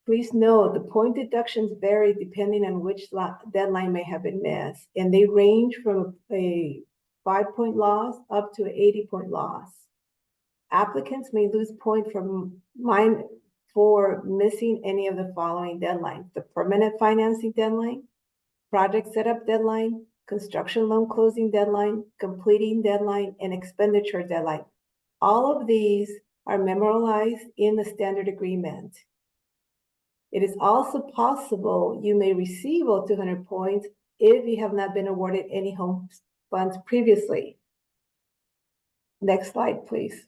Please note the point deductions vary depending on which deadline may have been missed, and they range from a 5-point loss up to an 80-point loss. Applicants may lose points for missing any of the following deadlines: the permanent financing deadline, project setup deadline, construction loan closing deadline, completing deadline, and expenditure deadline. All of these are memorialized in the standard agreement. It is also possible you may receive all 200 points if you have not been awarded any home funds previously. Next slide, please.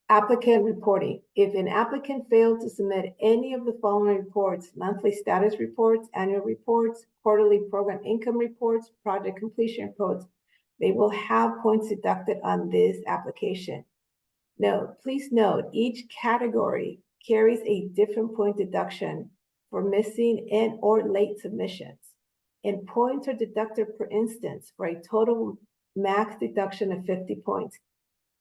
Applicant reporting. If an applicant failed to submit any of the following reports: monthly status reports, annual reports, quarterly program income reports, project completion reports, they will have points deducted on this application. Please note, each category carries a different point deduction for missing and or late submissions, and points are deducted per instance for a total max deduction of 50 points.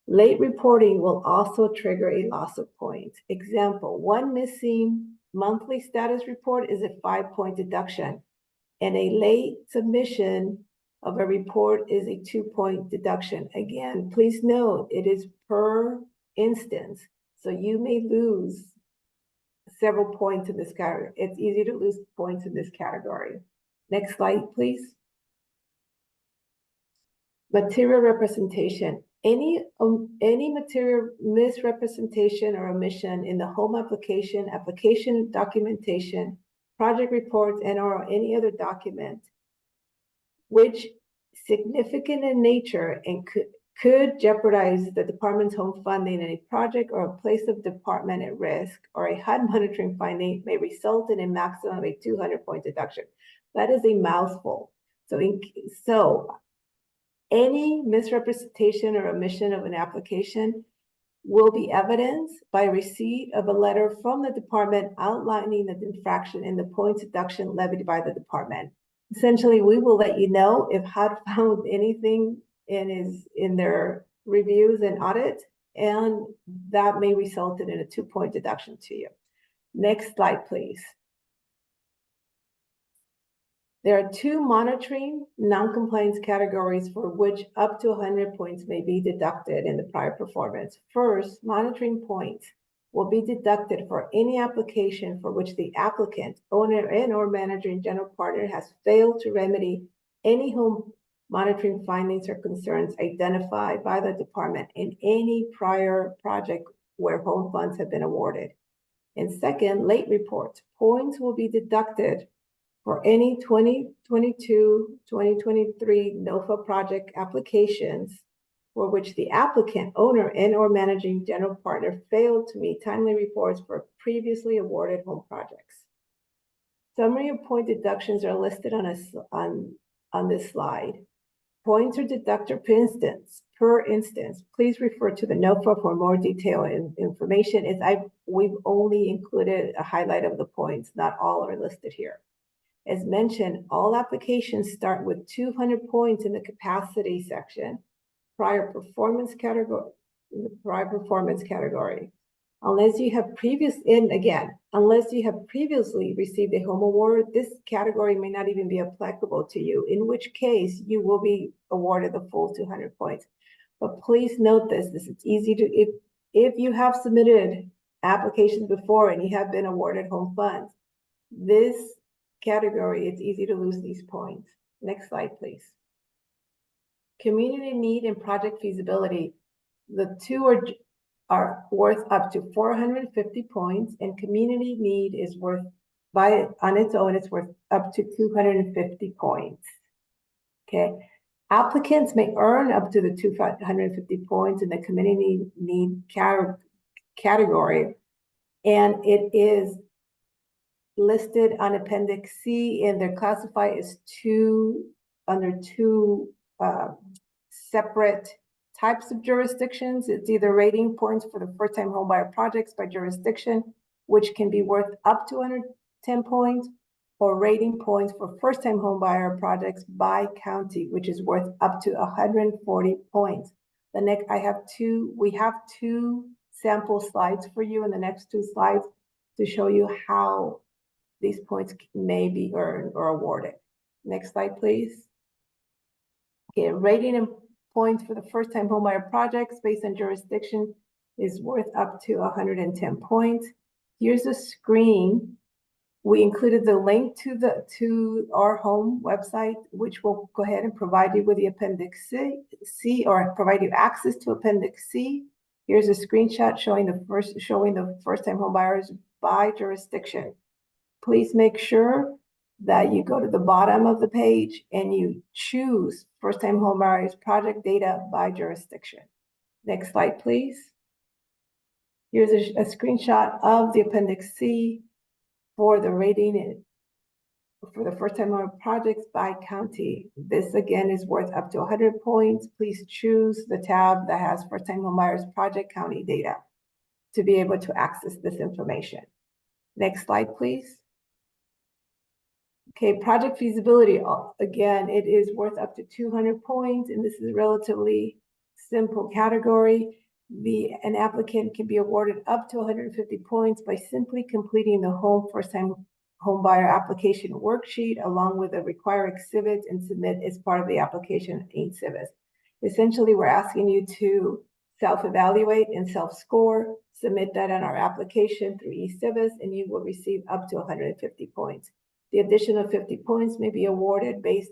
Late reporting will also trigger a loss of points. Example, 1 missing monthly status report is a 5-point deduction, and a late submission of a report is a 2-point deduction. Again, please note it is per instance, so you may lose several points in this category. It's easy to lose points in this category. Next slide, please. Material representation. Any material misrepresentation or omission in the home application documentation, project reports, and or any other document which significant in nature and could jeopardize the department's home funding in a project or place of department at risk, or a HUD monitoring finding may result in a maximum of a 200-point deduction. That is a mouthful. So any misrepresentation or omission of an application will be evidenced by receipt of a letter from the department outlining the infraction and the point deduction levied by the department. Essentially, we will let you know if HUD found anything in their reviews and audit, and that may result in a 2-point deduction to you. Next slide, please. There are 2 monitoring noncompliance categories for which up to 100 points may be deducted in the prior performance. First, monitoring points will be deducted for any application for which the applicant, owner, and or managing general partner has failed to remedy any home monitoring findings or concerns identified by the department in any prior project where home funds have been awarded. And second, late reports. Points will be deducted for any 2022, 2023 NOFA project applications for which the applicant, owner, and or managing general partner failed to meet timely reports for previously awarded home projects. Summary of point deductions are listed on this slide. Points are deducted per instance. Please refer to the NOFA for more detailed information. We've only included a highlight of the points. Not all are listed here. As mentioned, all applications start with 200 points in the capacity section, prior performance category, Unless you have previously received a home award, this category may not even be applicable to you, in which case you will be awarded the full 200 points. But please note this is easy to, if you have submitted applications before and you have been awarded home funds, this category, it's easy to lose these points. Next slide, please. community need and project feasibility. The two are worth up to 450 points, and community need is worth, on its own, it's worth up to 250 points. Okay, applicants may earn up to the 250 points in the community need category, and it is listed on Appendix C, and they're classified as under two separate types of jurisdictions. It's either rating points for the first-time homebuyer projects by jurisdiction, which can be worth up to 110 points, or rating points for first-time homebuyer projects by county, which is worth up to 140 points. We have two sample slides for you in the next two slides to show you how these points may be earned or awarded. Next slide, please. Okay, rating and points for the first-time homebuyer projects based on jurisdiction is worth up to 110 points. Here's a screen. We included the link to our home website, which will go ahead and provide you with the Appendix C, or provide you access to Appendix C. Here's a screenshot showing the first-time homebuyers by jurisdiction. Please make sure that you go to the bottom of the page and you choose first-time homebuyers project data by jurisdiction. Next slide, please. Here's a screenshot of the Appendix C for the rating for the first-time home projects by county. This again is worth up to 100 points. Please choose the tab that has first-time homebuyers project county data to be able to access this information. Next slide, please. Okay, project feasibility, again, it is worth up to 200 points, and this is a relatively simple category. An applicant can be awarded up to 150 points by simply completing the first-time homebuyer application worksheet along with the required exhibits and submit as part of the application in eCivis. Essentially, we're asking you to self-evaluate and self-score, submit that on our application through eCivis, and you will receive up to 150 points. The additional 50 points may be awarded based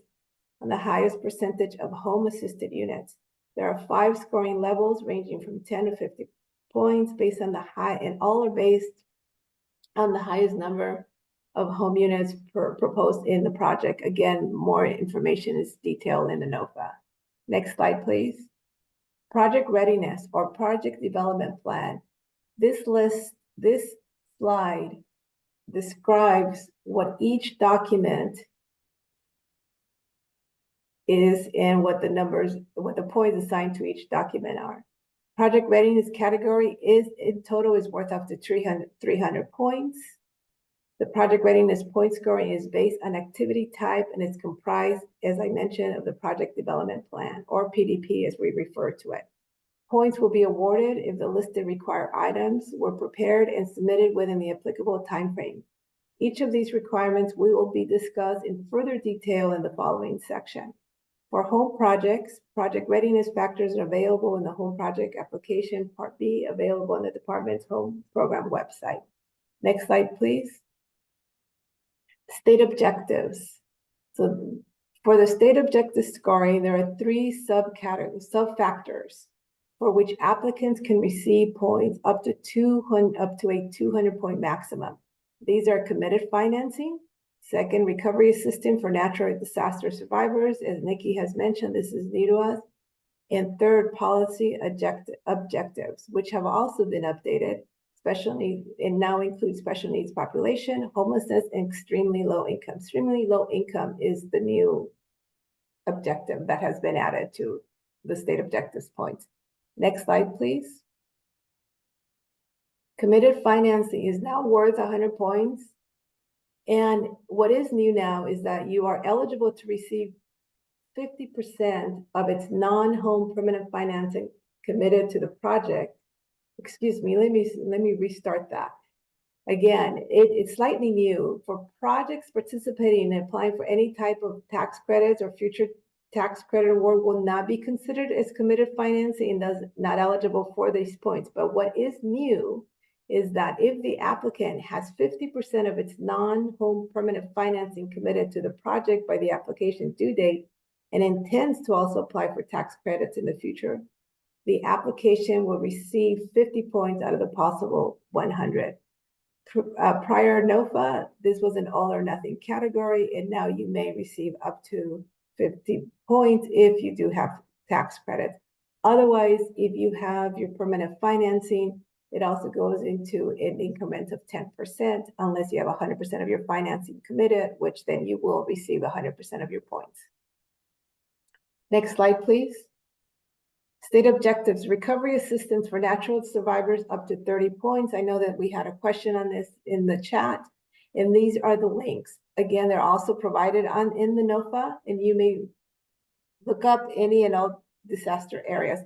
on the highest percentage of home-assisted units. There are 5 scoring levels ranging from 10 to 50 points based on and all are based on the highest number of home units proposed in the project. Again, more information is detailed in the NOFA. Next slide, please. Project readiness or project development plan. This slide describes what each document is and what the points assigned to each document are. Project readiness category in total is worth up to 300 points. The project readiness point scoring is based on activity type and is comprised, as I mentioned, of the project development plan, or PDP as we refer to it. Points will be awarded if the listed required items were prepared and submitted within the applicable timeframe. Each of these requirements will be discussed in further detail in the following section. For home projects, project readiness factors are available in the home project application, Part B, available on the department's home program website. Next slide, please. State objectives. So for the state objective scoring, there are 3 sub-factors for which applicants can receive points up to a 200 point maximum. These are committed financing, second, recovery assistance for natural disaster survivors. As Nikki has mentioned, this is new to us. And third, policy objectives, which have also been updated, and now include special needs population, homelessness, and extremely low income. Extremely low income is the new objective that has been added to the state objectives points. Next slide, please. Committed financing is now worth 100 points. And what is new now is that you are eligible to receive 50% of its non-home permanent financing committed to the project. Excuse me, let me restart that. Again, it's slightly new. For projects participating and applying for any type of tax credits or future tax credit award will not be considered as committed financing and thus not eligible for these points. But what is new is that if the applicant has 50% of its non-home permanent financing committed to the project by the application due date, and intends to also apply for tax credits in the future, the application will receive 50 points out of the possible 100. Prior NOFA, this was an all or nothing category, and now you may receive up to 50 points if you do have tax credits. Otherwise, if you have your permanent financing, it also goes into an increment of 10% unless you have 100% of your financing committed, which then you will receive 100% of your points. Next slide, please. State objectives, recovery assistance for natural survivors up to 30 points. I know that we had a question on this in the chat, and these are the links. Again, they're also provided in the NOFA, and you may look up any and all disaster areas.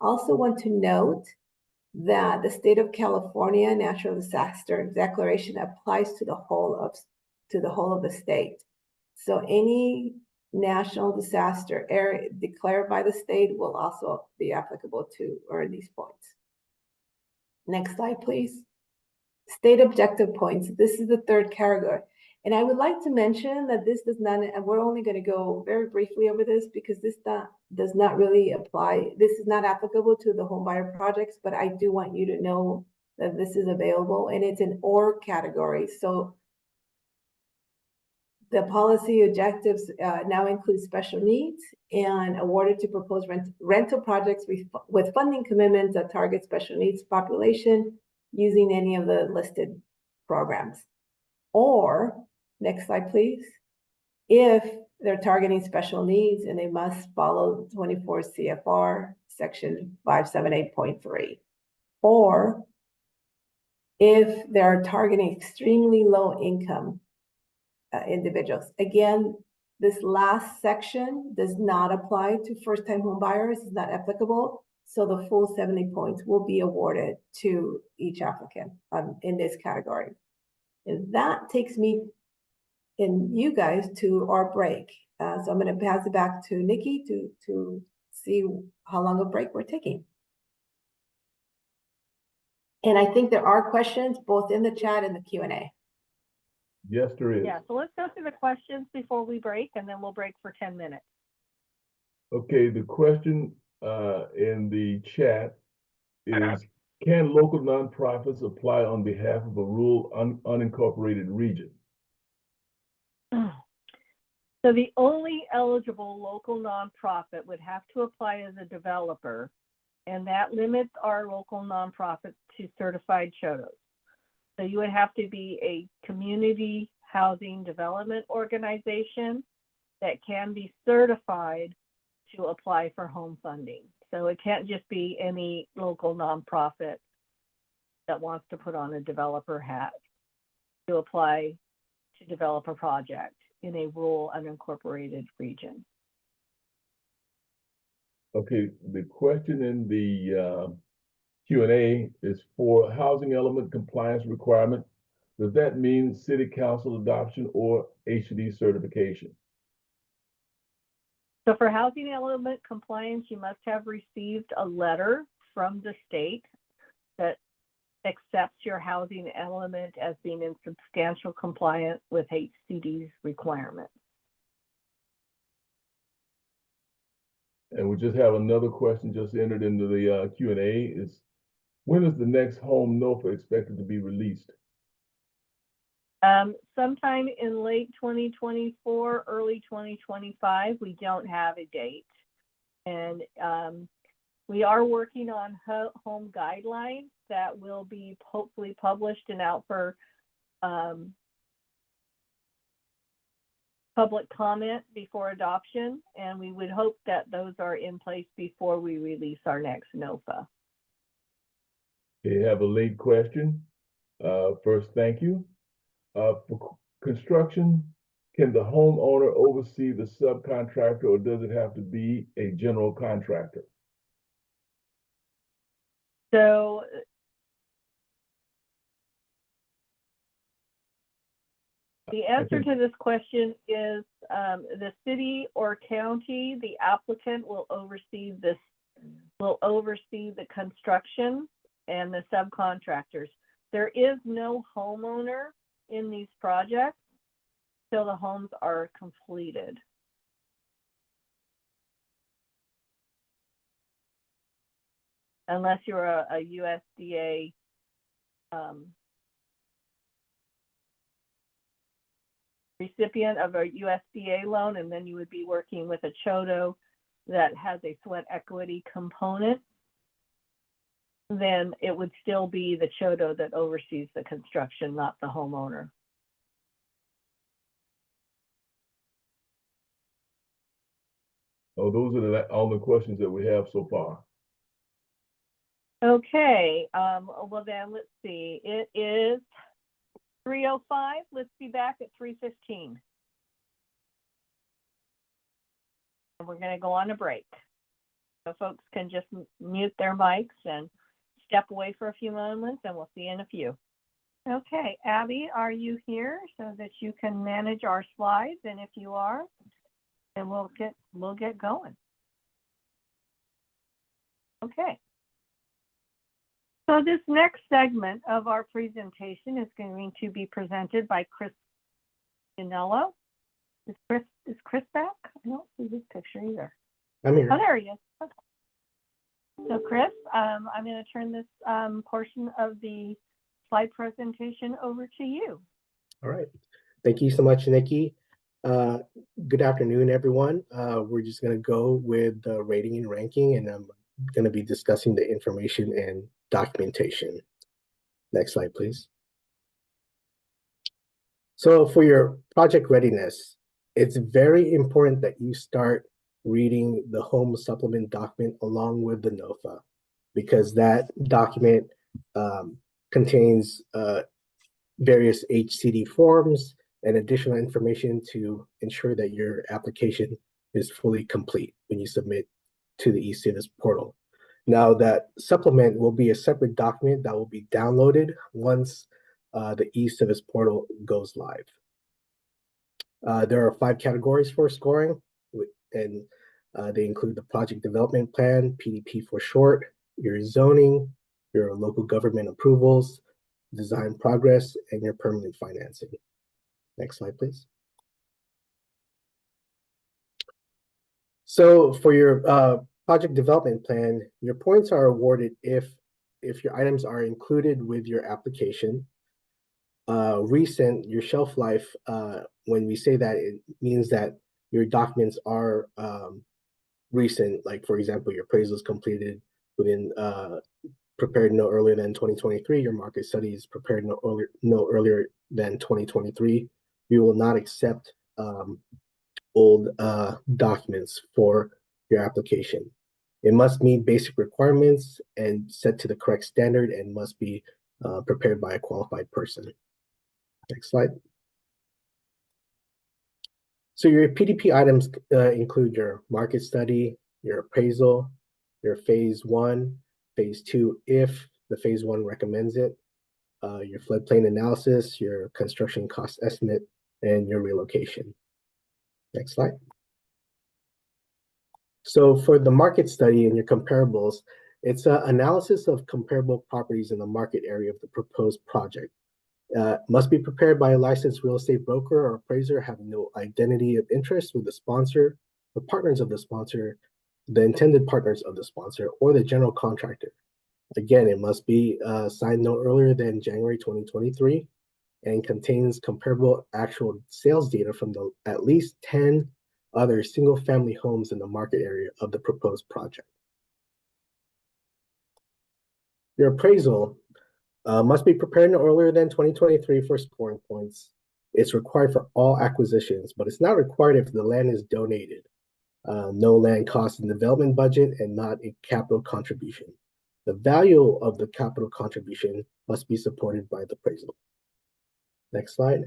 Also want to note that the state of California natural disaster declaration applies to the whole of the state. So any national disaster area declared by the state will also be applicable to earn these points. Next slide, please. State objective points. This is the third category. And I would like to mention that this does not, and we're only going to go very briefly over this because this does not really apply. This is not applicable to the homebuyer projects, but I do want you to know that this is available, and it's an OR category. So the policy objectives now include special needs and awarded to proposed rental projects with funding commitments that target special needs population using any of the listed programs. Or, next slide, please. If they're targeting special needs and they must follow 24 CFR section 578.3. Or if they're targeting extremely low income individuals. Again, this last section does not apply to first-time home buyers, it's not applicable. So the full 70 points will be awarded to each applicant in this category. And that takes me and you guys to our break. So I'm going to pass it back to Nikki to see how long a break we're taking. And I think there are questions both in the chat and the Q&A. Yes, there is. Yeah, so let's go through the questions before we break, and then we'll break for 10 minutes. Okay, the question in the chat is, can local nonprofits apply on behalf of a rural unincorporated region? So the only eligible local nonprofit would have to apply as a developer, and that limits our local nonprofits to certified CHOTOs. So you would have to be a community housing development organization that can be certified to apply for home funding. So it can't just be any local nonprofit that wants to put on a developer hat to apply to develop a project in a rural unincorporated region. Okay, the question in the Q&A is for housing element compliance requirement. Does that mean city council adoption or HUD certification? So for housing element compliance, you must have received a letter from the state that accepts your housing element as being in substantial compliance with HCD's requirements. And we just have another question just entered into the Q&A is, when is the next home NOFA expected to be released? Sometime in late 2024, early 2025, we don't have a date. And we are working on home guidelines that will be hopefully published and out for public comment before adoption. And we would hope that those are in place before we release our next NOFA. Okay, have a late question. First, thank you. For construction, can the homeowner oversee the subcontractor, or does it have to be a general contractor? So the answer to this question is the city or county, the applicant will oversee this, will oversee the construction and the subcontractors. There is no homeowner in these projects till the homes are completed. unless you're a USDA recipient of a USDA loan, and then you would be working with a CHODO that has a sweat equity component, then it would still be the CHODO that oversees the construction, not the homeowner. Oh, those are all the questions that we have so far. Okay, well then, let's see, it is 3:05, let's be back at 3:15. And we're gonna go on a break. So folks can just mute their mics and step away for a few moments, and we'll see you in a few. Okay, Abby, are you here so that you can manage our slides? And if you are, then we'll get going. Okay. So this next segment of our presentation is going to be presented by Chris Ginello. Is Chris back? I don't see his picture either. I'm here. Oh, there he is. Okay. So Chris, I'm going to turn this portion of the slide presentation over to you. All right. Thank you so much, Nikki. Good afternoon, everyone. We're just going to go with the rating and ranking, and I'm going to be discussing the information and documentation. Next slide, please. So for your project readiness, it's very important that you start reading the home supplement document along with the NOFA, because that document contains various HCD forms and additional information to ensure that your application is fully complete when you submit to the eService portal. Now, that supplement will be a separate document that will be downloaded once the eService portal goes live. There are 5 categories for scoring, and they include the project development plan, PDP for short, your zoning, your local government approvals, design progress, and your permanent financing. Next slide, please. So for your project development plan, your points are awarded if your items are included with your application. Recent, your shelf life, when we say that, it means that your documents are recent. Like, for example, your appraisal is completed within prepared no earlier than 2023. Your market study is prepared no earlier than 2023. We will not accept old documents for your application. It must meet basic requirements and set to the correct standard, and must be prepared by a qualified person. Next slide. So your PDP items include your market study, your appraisal, your phase 1, phase 2, if the phase 1 recommends it, your floodplain analysis, your construction cost estimate, and your relocation. Next slide. So for the market study and your comparables, it's an analysis of comparable properties in the market area of the proposed project. Must be prepared by a licensed real estate broker or appraiser having no identity of interest with the sponsor, the partners of the sponsor, the intended partners of the sponsor, or the general contractor. Again, it must be signed no earlier than January 2023 and contains comparable actual sales data from at least 10 other single-family homes in the market area of the proposed project. Your appraisal must be prepared no earlier than 2023 for scoring points. It's required for all acquisitions, but it's not required if the land is donated. No land cost and development budget, and not a capital contribution. The value of the capital contribution must be supported by the appraisal. Next slide.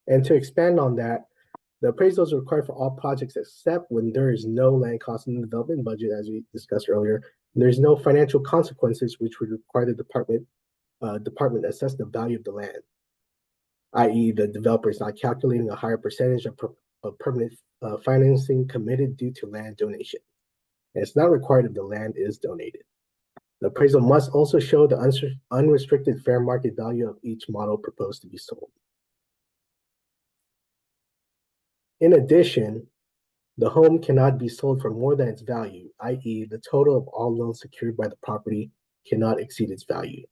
And to expand on that, the appraisal is required for all projects except when there is no land cost and development budget, as we discussed earlier. There's no financial consequences which would require the department assess the value of the land, i.e. the developer is not calculating a higher percentage of permanent financing committed due to land donation. And it's not required if the land is donated. The appraisal must also show the unrestricted fair market value of each model proposed to be sold. In addition, The home cannot be sold for more than its value, i.e., the total of all loans secured by the property cannot exceed its value.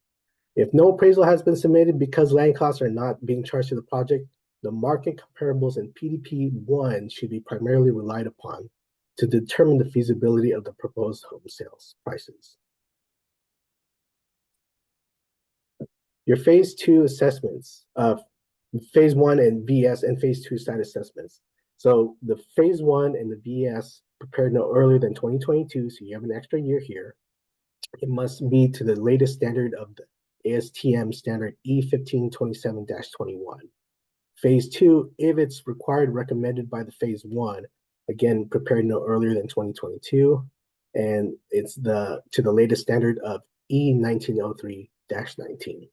If no appraisal has been submitted because land costs are not being charged to the project, the market comparables in PDP 1 should be primarily relied upon to determine the feasibility of the proposed home sales prices. Your phase 2 assessments, phase 1 and VS and phase 2 site assessments. So the phase 1 and the VS prepared no earlier than 2022, so you have an extra year here. It must be to the latest standard of the ASTM standard E1527-21. Phase 2, if it's required, recommended by the phase 1, again, prepared no earlier than 2022, and it's to the latest standard of E1903-19.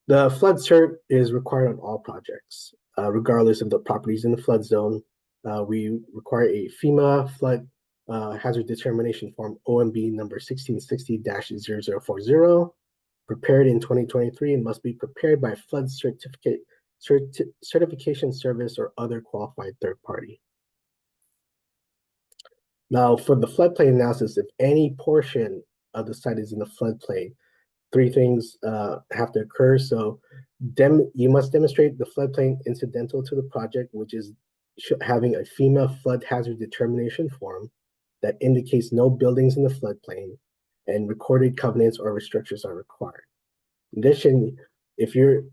The flood cert is required on all projects, regardless of the properties in the flood zone. We require a FEMA flood hazard determination form OMB number 1660-0040, prepared in 2023 and must be prepared by flood certification service or other qualified third party. Now, for the floodplain analysis, if any portion of the site is in the floodplain, three things have to occur. So you must demonstrate the floodplain incidental to the project, which is having a FEMA flood hazard determination form that indicates no buildings in the floodplain and recorded covenants or restrictions are required. In addition, if you're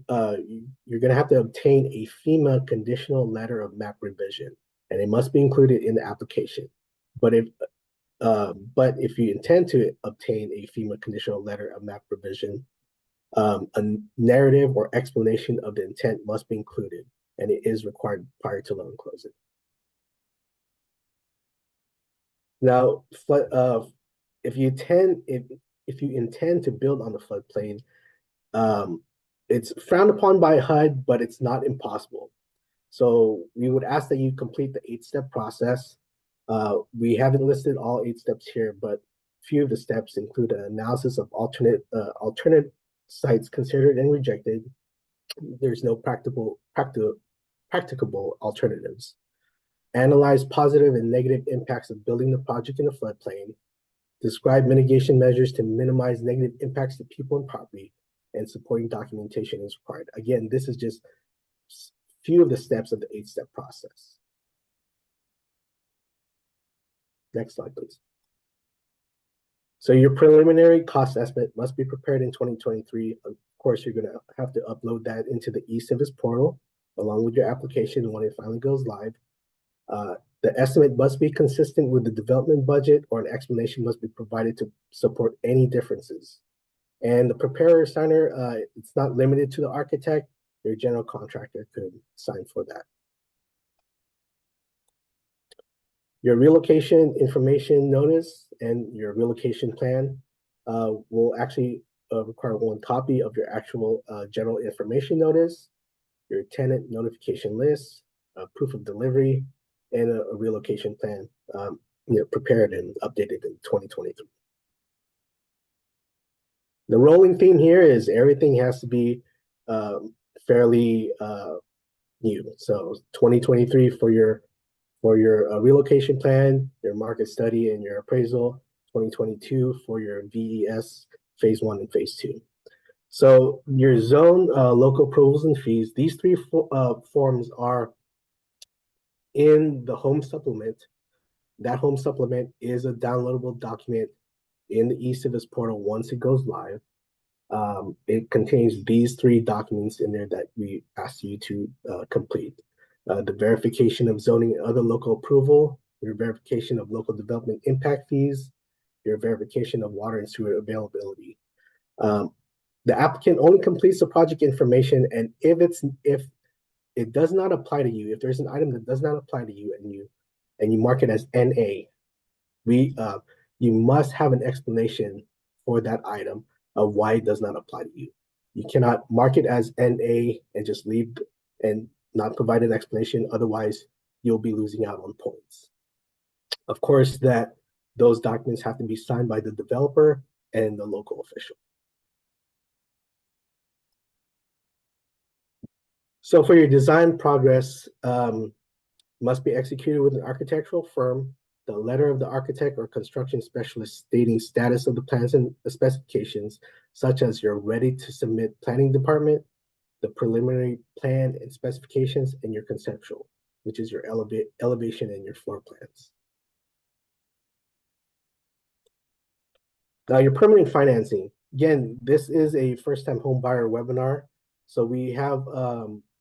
gonna have to obtain a FEMA conditional letter of map revision, and it must be included in the application. But if you intend to obtain a FEMA conditional letter of map revision, a narrative or explanation of the intent must be included, and it is required prior to loan closing. Now, if you intend to build on the floodplain, it's frowned upon by HUD, but it's not impossible. So we would ask that you complete the 8-step process. We haven't listed all 8 steps here, but few of the steps include an analysis of alternate sites considered and rejected. There's no practicable alternatives. Analyze positive and negative impacts of building the project in a floodplain. Describe mitigation measures to minimize negative impacts to people and property, and supporting documentation is required. Again, this is just few of the steps of the 8-step process. Next slide, please. So your preliminary cost estimate must be prepared in 2023. Of course, you're gonna have to upload that into the eCivis portal along with your application when it finally goes live. The estimate must be consistent with the development budget, or an explanation must be provided to support any differences. And the preparer signer, it's not limited to the architect. Your general contractor could sign for that. Your relocation information notice and your relocation plan will actually require one copy of your actual general information notice, your tenant notification list, proof of delivery, and a relocation plan prepared and updated in 2023. The rolling theme here is everything has to be fairly new. So 2023 for your relocation plan, your market study, and your appraisal. 2022 for your VES phase 1 and phase 2. So your zone, local approvals and fees, these three forms are in the home supplement. That home supplement is a downloadable document in the eCivis portal once it goes live. It contains these 3 documents in there that we ask you to complete. The verification of zoning and other local approval, your verification of local development impact fees, your verification of water and sewer availability. The applicant only completes the project information, and if it does not apply to you, if there's an item that does not apply to you and you mark it as NA, you must have an explanation for that item of why it does not apply to you. You cannot mark it as NA and just leave and not provide an explanation, otherwise you'll be losing out on points. Of course, those documents have to be signed by the developer and the local official. So for your design progress, must be executed with an architectural firm, the letter of the architect or construction specialist stating status of the plans and the specifications, such as you're ready to submit planning department, the preliminary plan and specifications, and your conceptual, which is your elevation and your floor plans. Now your permanent financing. Again, this is a first-time home buyer webinar. So we have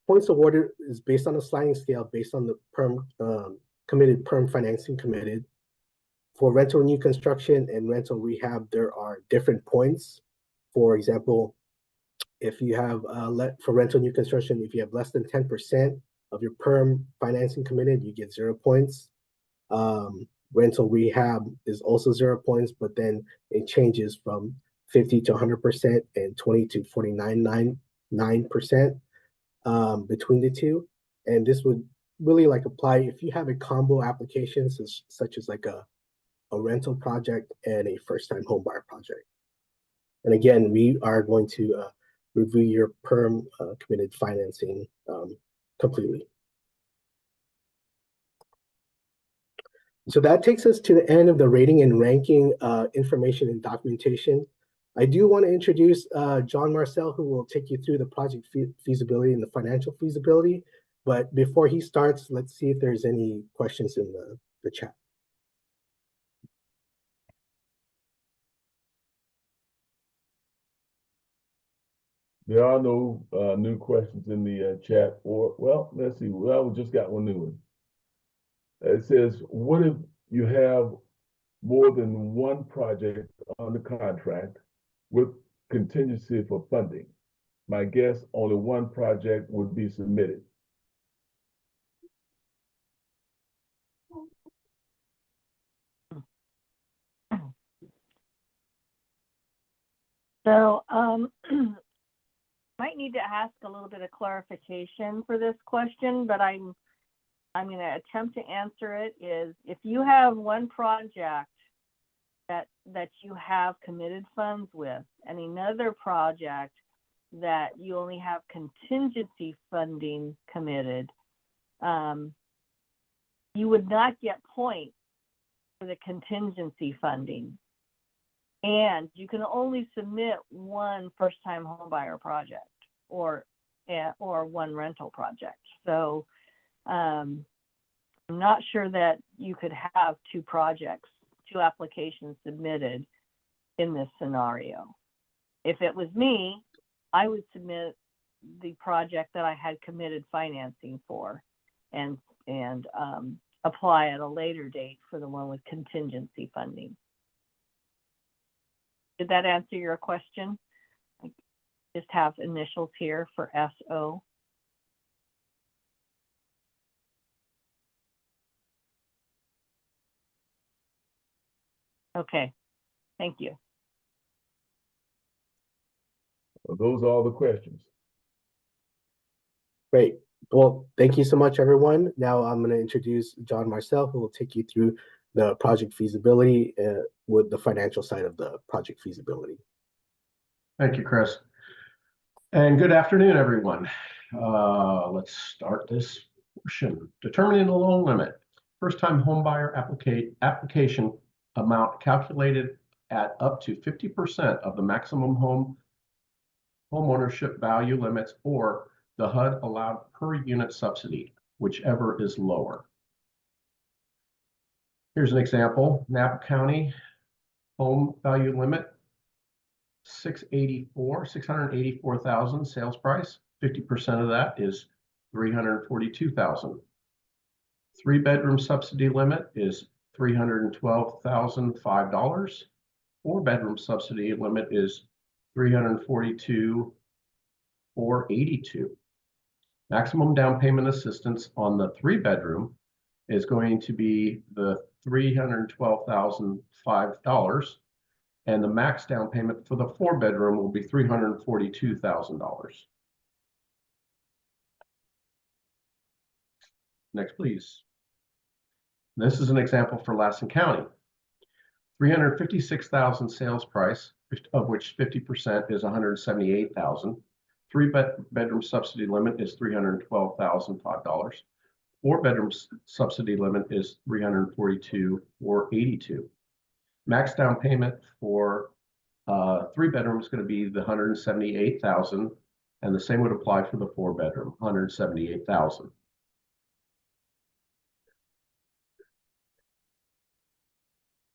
points awarded is based on a sliding scale based on the committed perm financing committed. For rental new construction and rental rehab, there are different points. For example, if you have for rental new construction, if you have less than 10% of your perm financing committed, you get 0 points. Rental rehab is also 0 points, but then it changes from 50 to 100% and 20 to 49.99% between the two. And this would really like apply if you have a combo application such as like a rental project and a first-time home buyer project. And again, we are going to review your perm committed financing completely. So that takes us to the end of the rating and ranking information and documentation. I do want to introduce John Marcel, who will take you through the project feasibility and the financial feasibility. But before he starts, let's see if there's any questions in the chat. There are no new questions in the chat, or, well, let's see. Well, we just got one new one. It says, what if you have more than one project under contract with contingency for funding? My guess, only one project would be submitted. So might need to ask a little bit of clarification for this question, but I'm going to attempt to answer it. Is if you have one project that you have committed funds with and another project that you only have contingency funding committed, you would not get points for the contingency funding. And you can only submit one first-time homebuyer project or one rental project. So I'm not sure that you could have two applications submitted in this scenario. If it was me, I would submit the project that I had committed financing for and apply at a later date for the one with contingency funding. Did that answer your question? I just have initials here for SO. Okay, thank you. Those are all the questions. Great. Well, thank you so much, everyone. Now I'm going to introduce John Marcel, who will take you through the project feasibility with the financial side of the project feasibility. Thank you, Chris. And good afternoon, everyone. Let's start this portion. Determining the loan limit. First-time homebuyer application amount calculated at up to 50% of the maximum homeownership value limits or the HUD allowed per unit subsidy, whichever is lower. Here's an example. Napa County home value limit, 684,000 sales price. 50% of that is 342,000. 3-bedroom subsidy limit is $312,005. 4-bedroom subsidy limit is $342,482. Maximum down payment assistance on the 3-bedroom is going to be the $312,005, and the max down payment for the 4-bedroom will be $342,000. Next, please. This is an example for Lassen County. 356,000 sales price, of which 50% is 178,000. Bedroom subsidy limit is $312,005. 4-bedroom subsidy limit is $342,482. Max down payment for 3-bedroom is going to be the $178,000, and the same would apply for the 4-bedroom, $178,000.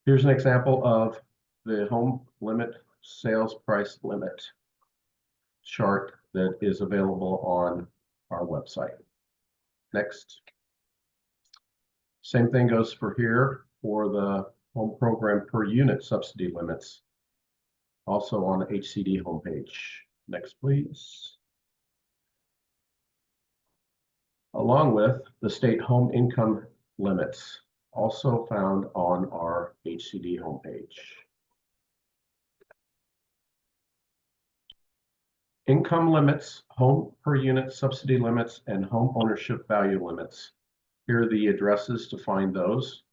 Here's an example of the home limit sales price limit chart that is available on our website. Next. Same thing goes for here for the home program per unit subsidy limits, also on the HCD homepage. Next, please. Along with the state home income limits, also found on our HCD homepage. Income limits, home per unit subsidy limits, and home ownership value limits. Here are the addresses to find those.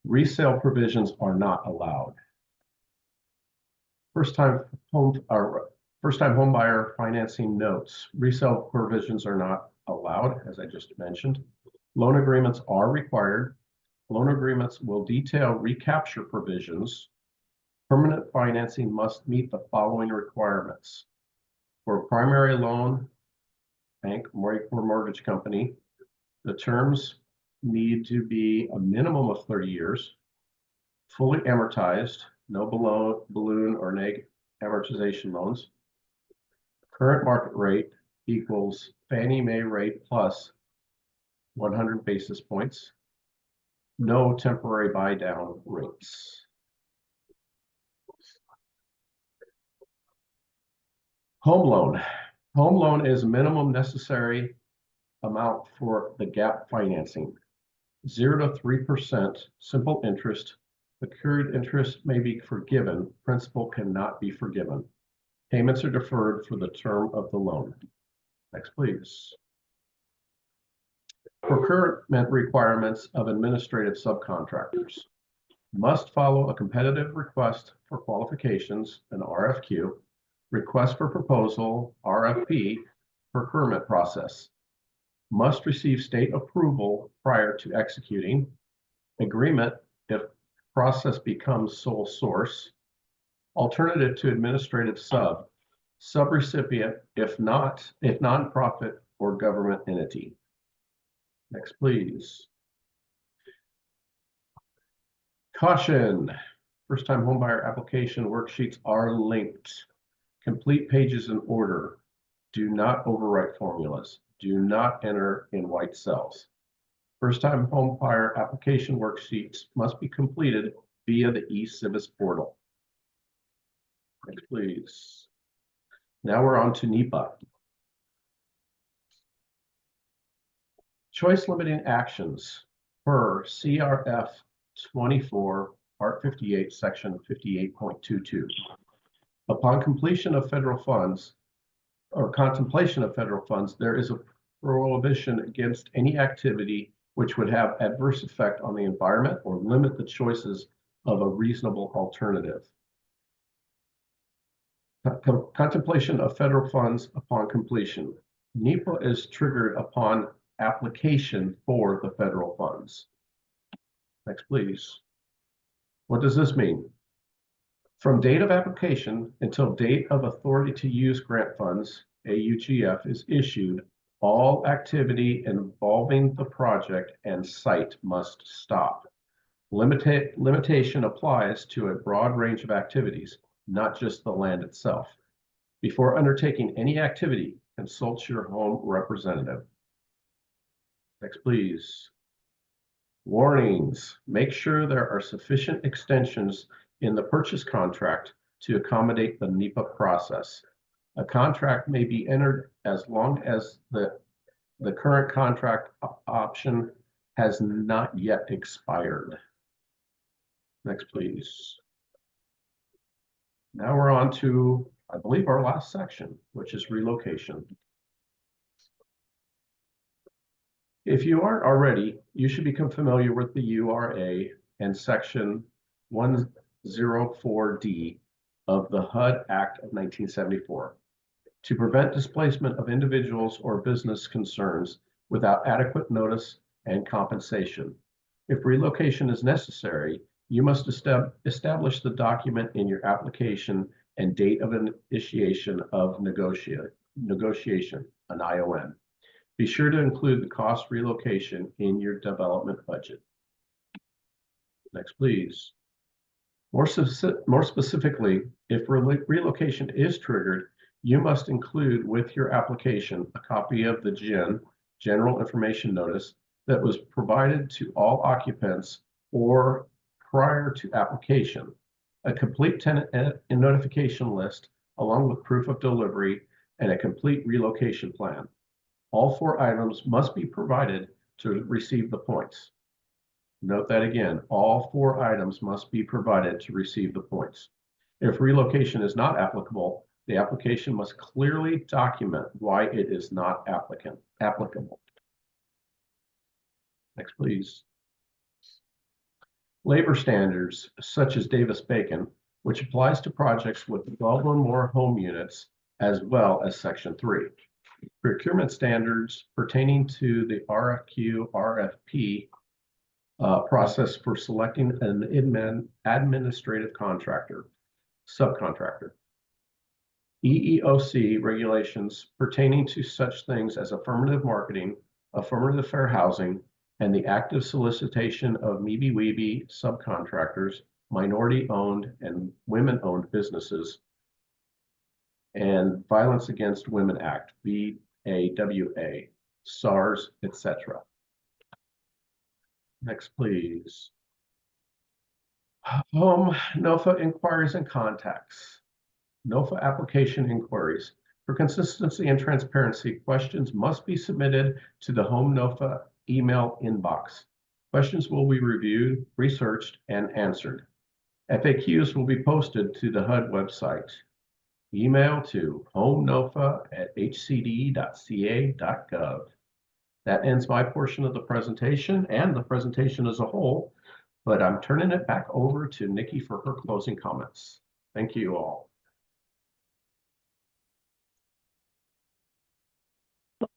Resale provisions are not allowed. First-time home buyer financing notes. Resale provisions are not allowed, as I just mentioned. Loan agreements are required. Loan agreements will detail recapture provisions. Permanent financing must meet the following requirements. For a primary loan, bank or mortgage company, the terms need to be a minimum of 30 years, fully amortized, no balloon or neg amortization loans. Current market rate equals Fannie Mae rate plus 100 basis points. No temporary buy down rates. Home loan. Home loan is minimum necessary amount for the gap financing. 0 to 3% simple interest. Accrued interest may be forgiven. Principal cannot be forgiven. Payments are deferred for the term of the loan. Next, please. Procurement requirements of administrative subcontractors. Must follow a competitive request for qualifications, an RFQ, request for proposal, RFP, procurement process. Must receive state approval prior to executing. Agreement if process becomes sole source. Alternative to administrative subrecipient if nonprofit or government entity. Next, please. Caution. First-time homebuyer application worksheets are linked. Complete pages in order. Do not overwrite formulas. Do not enter in white cells. First-time homebuyer application worksheets must be completed via the eCivis portal. Next, please. Now we're on to NEPA. Choice limiting actions per CRF 24, Part 58, Section 58.22. Upon completion of federal funds or contemplation of federal funds, there is a prohibition against any activity which would have adverse effect on the environment or limit the choices of a reasonable alternative. Contemplation of federal funds upon completion. NEPA is triggered upon application for the federal funds. Next, please. What does this mean? From date of application until date of authority to use grant funds, AUGF, is issued, all activity involving the project and site must stop. Limitation applies to a broad range of activities, not just the land itself. Before undertaking any activity, consult your home representative. Next, please. Warnings. Make sure there are sufficient extensions in the purchase contract to accommodate the NEPA process. A contract may be entered as long as the current contract option has not yet expired. Next, please. Now we're on to, I believe, our last section, which is relocation. If you aren't already, you should become familiar with the URA and Section 104D of the HUD Act of 1974 to prevent displacement of individuals or business concerns without adequate notice and compensation. If relocation is necessary, you must establish the document in your application and date of initiation of negotiation, an ION. Be sure to include the cost relocation in your development budget. Next, please. More specifically, if relocation is triggered, you must include with your application a copy of the General Information Notice that was provided to all occupants or prior to application, a complete tenant notification list along with proof of delivery, and a complete relocation plan. All 4 items must be provided to receive the points. Note that again, all 4 items must be provided to receive the points. If relocation is not applicable, the application must clearly document why it is not applicable. Next, please. Labor standards, such as Davis-Bacon, which applies to projects with 12 or more home units, as well as Section 3. Procurement standards pertaining to the RFQ, RFP process for selecting an administrative subcontractor. EEOC regulations pertaining to such things as affirmative marketing, affirmative fair housing, and the active solicitation of MeBee-Weeby subcontractors, minority-owned and women-owned businesses, and Violence Against Women Act, VAWA, SARS, etc. Next, please. Home NOFA inquiries and contacts. NOFA application inquiries. For consistency and transparency, questions must be submitted to the Home NOFA email inbox. Questions will be reviewed, researched, and answered. FAQs will be posted to the HUD website. Email to homenofa@hcd.ca.gov. That ends my portion of the presentation and the presentation as a whole, but I'm turning it back over to Nikki for her closing comments. Thank you all.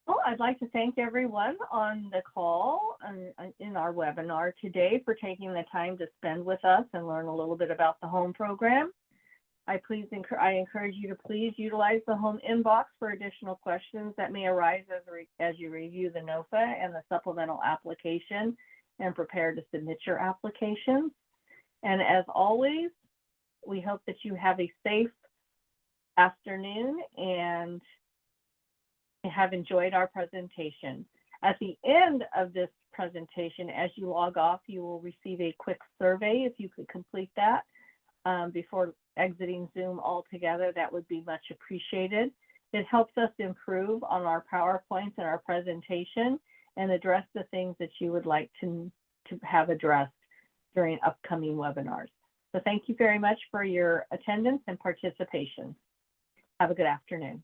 Well, I'd like to thank everyone on the call and in our webinar today for taking the time to spend with us and learn a little bit about the home program. I encourage you to please utilize the home inbox for additional questions that may arise as you review the NOFA and the supplemental application and prepare to submit your applications. And as always, we hope that you have a safe afternoon and have enjoyed our presentation. At the end of this presentation, as you log off, you will receive a quick survey. If you could complete that before exiting Zoom altogether, that would be much appreciated. It helps us improve on our PowerPoints and our presentation and address the things that you would like to have addressed during upcoming webinars. So thank you very much for your attendance and participation. Have a good afternoon.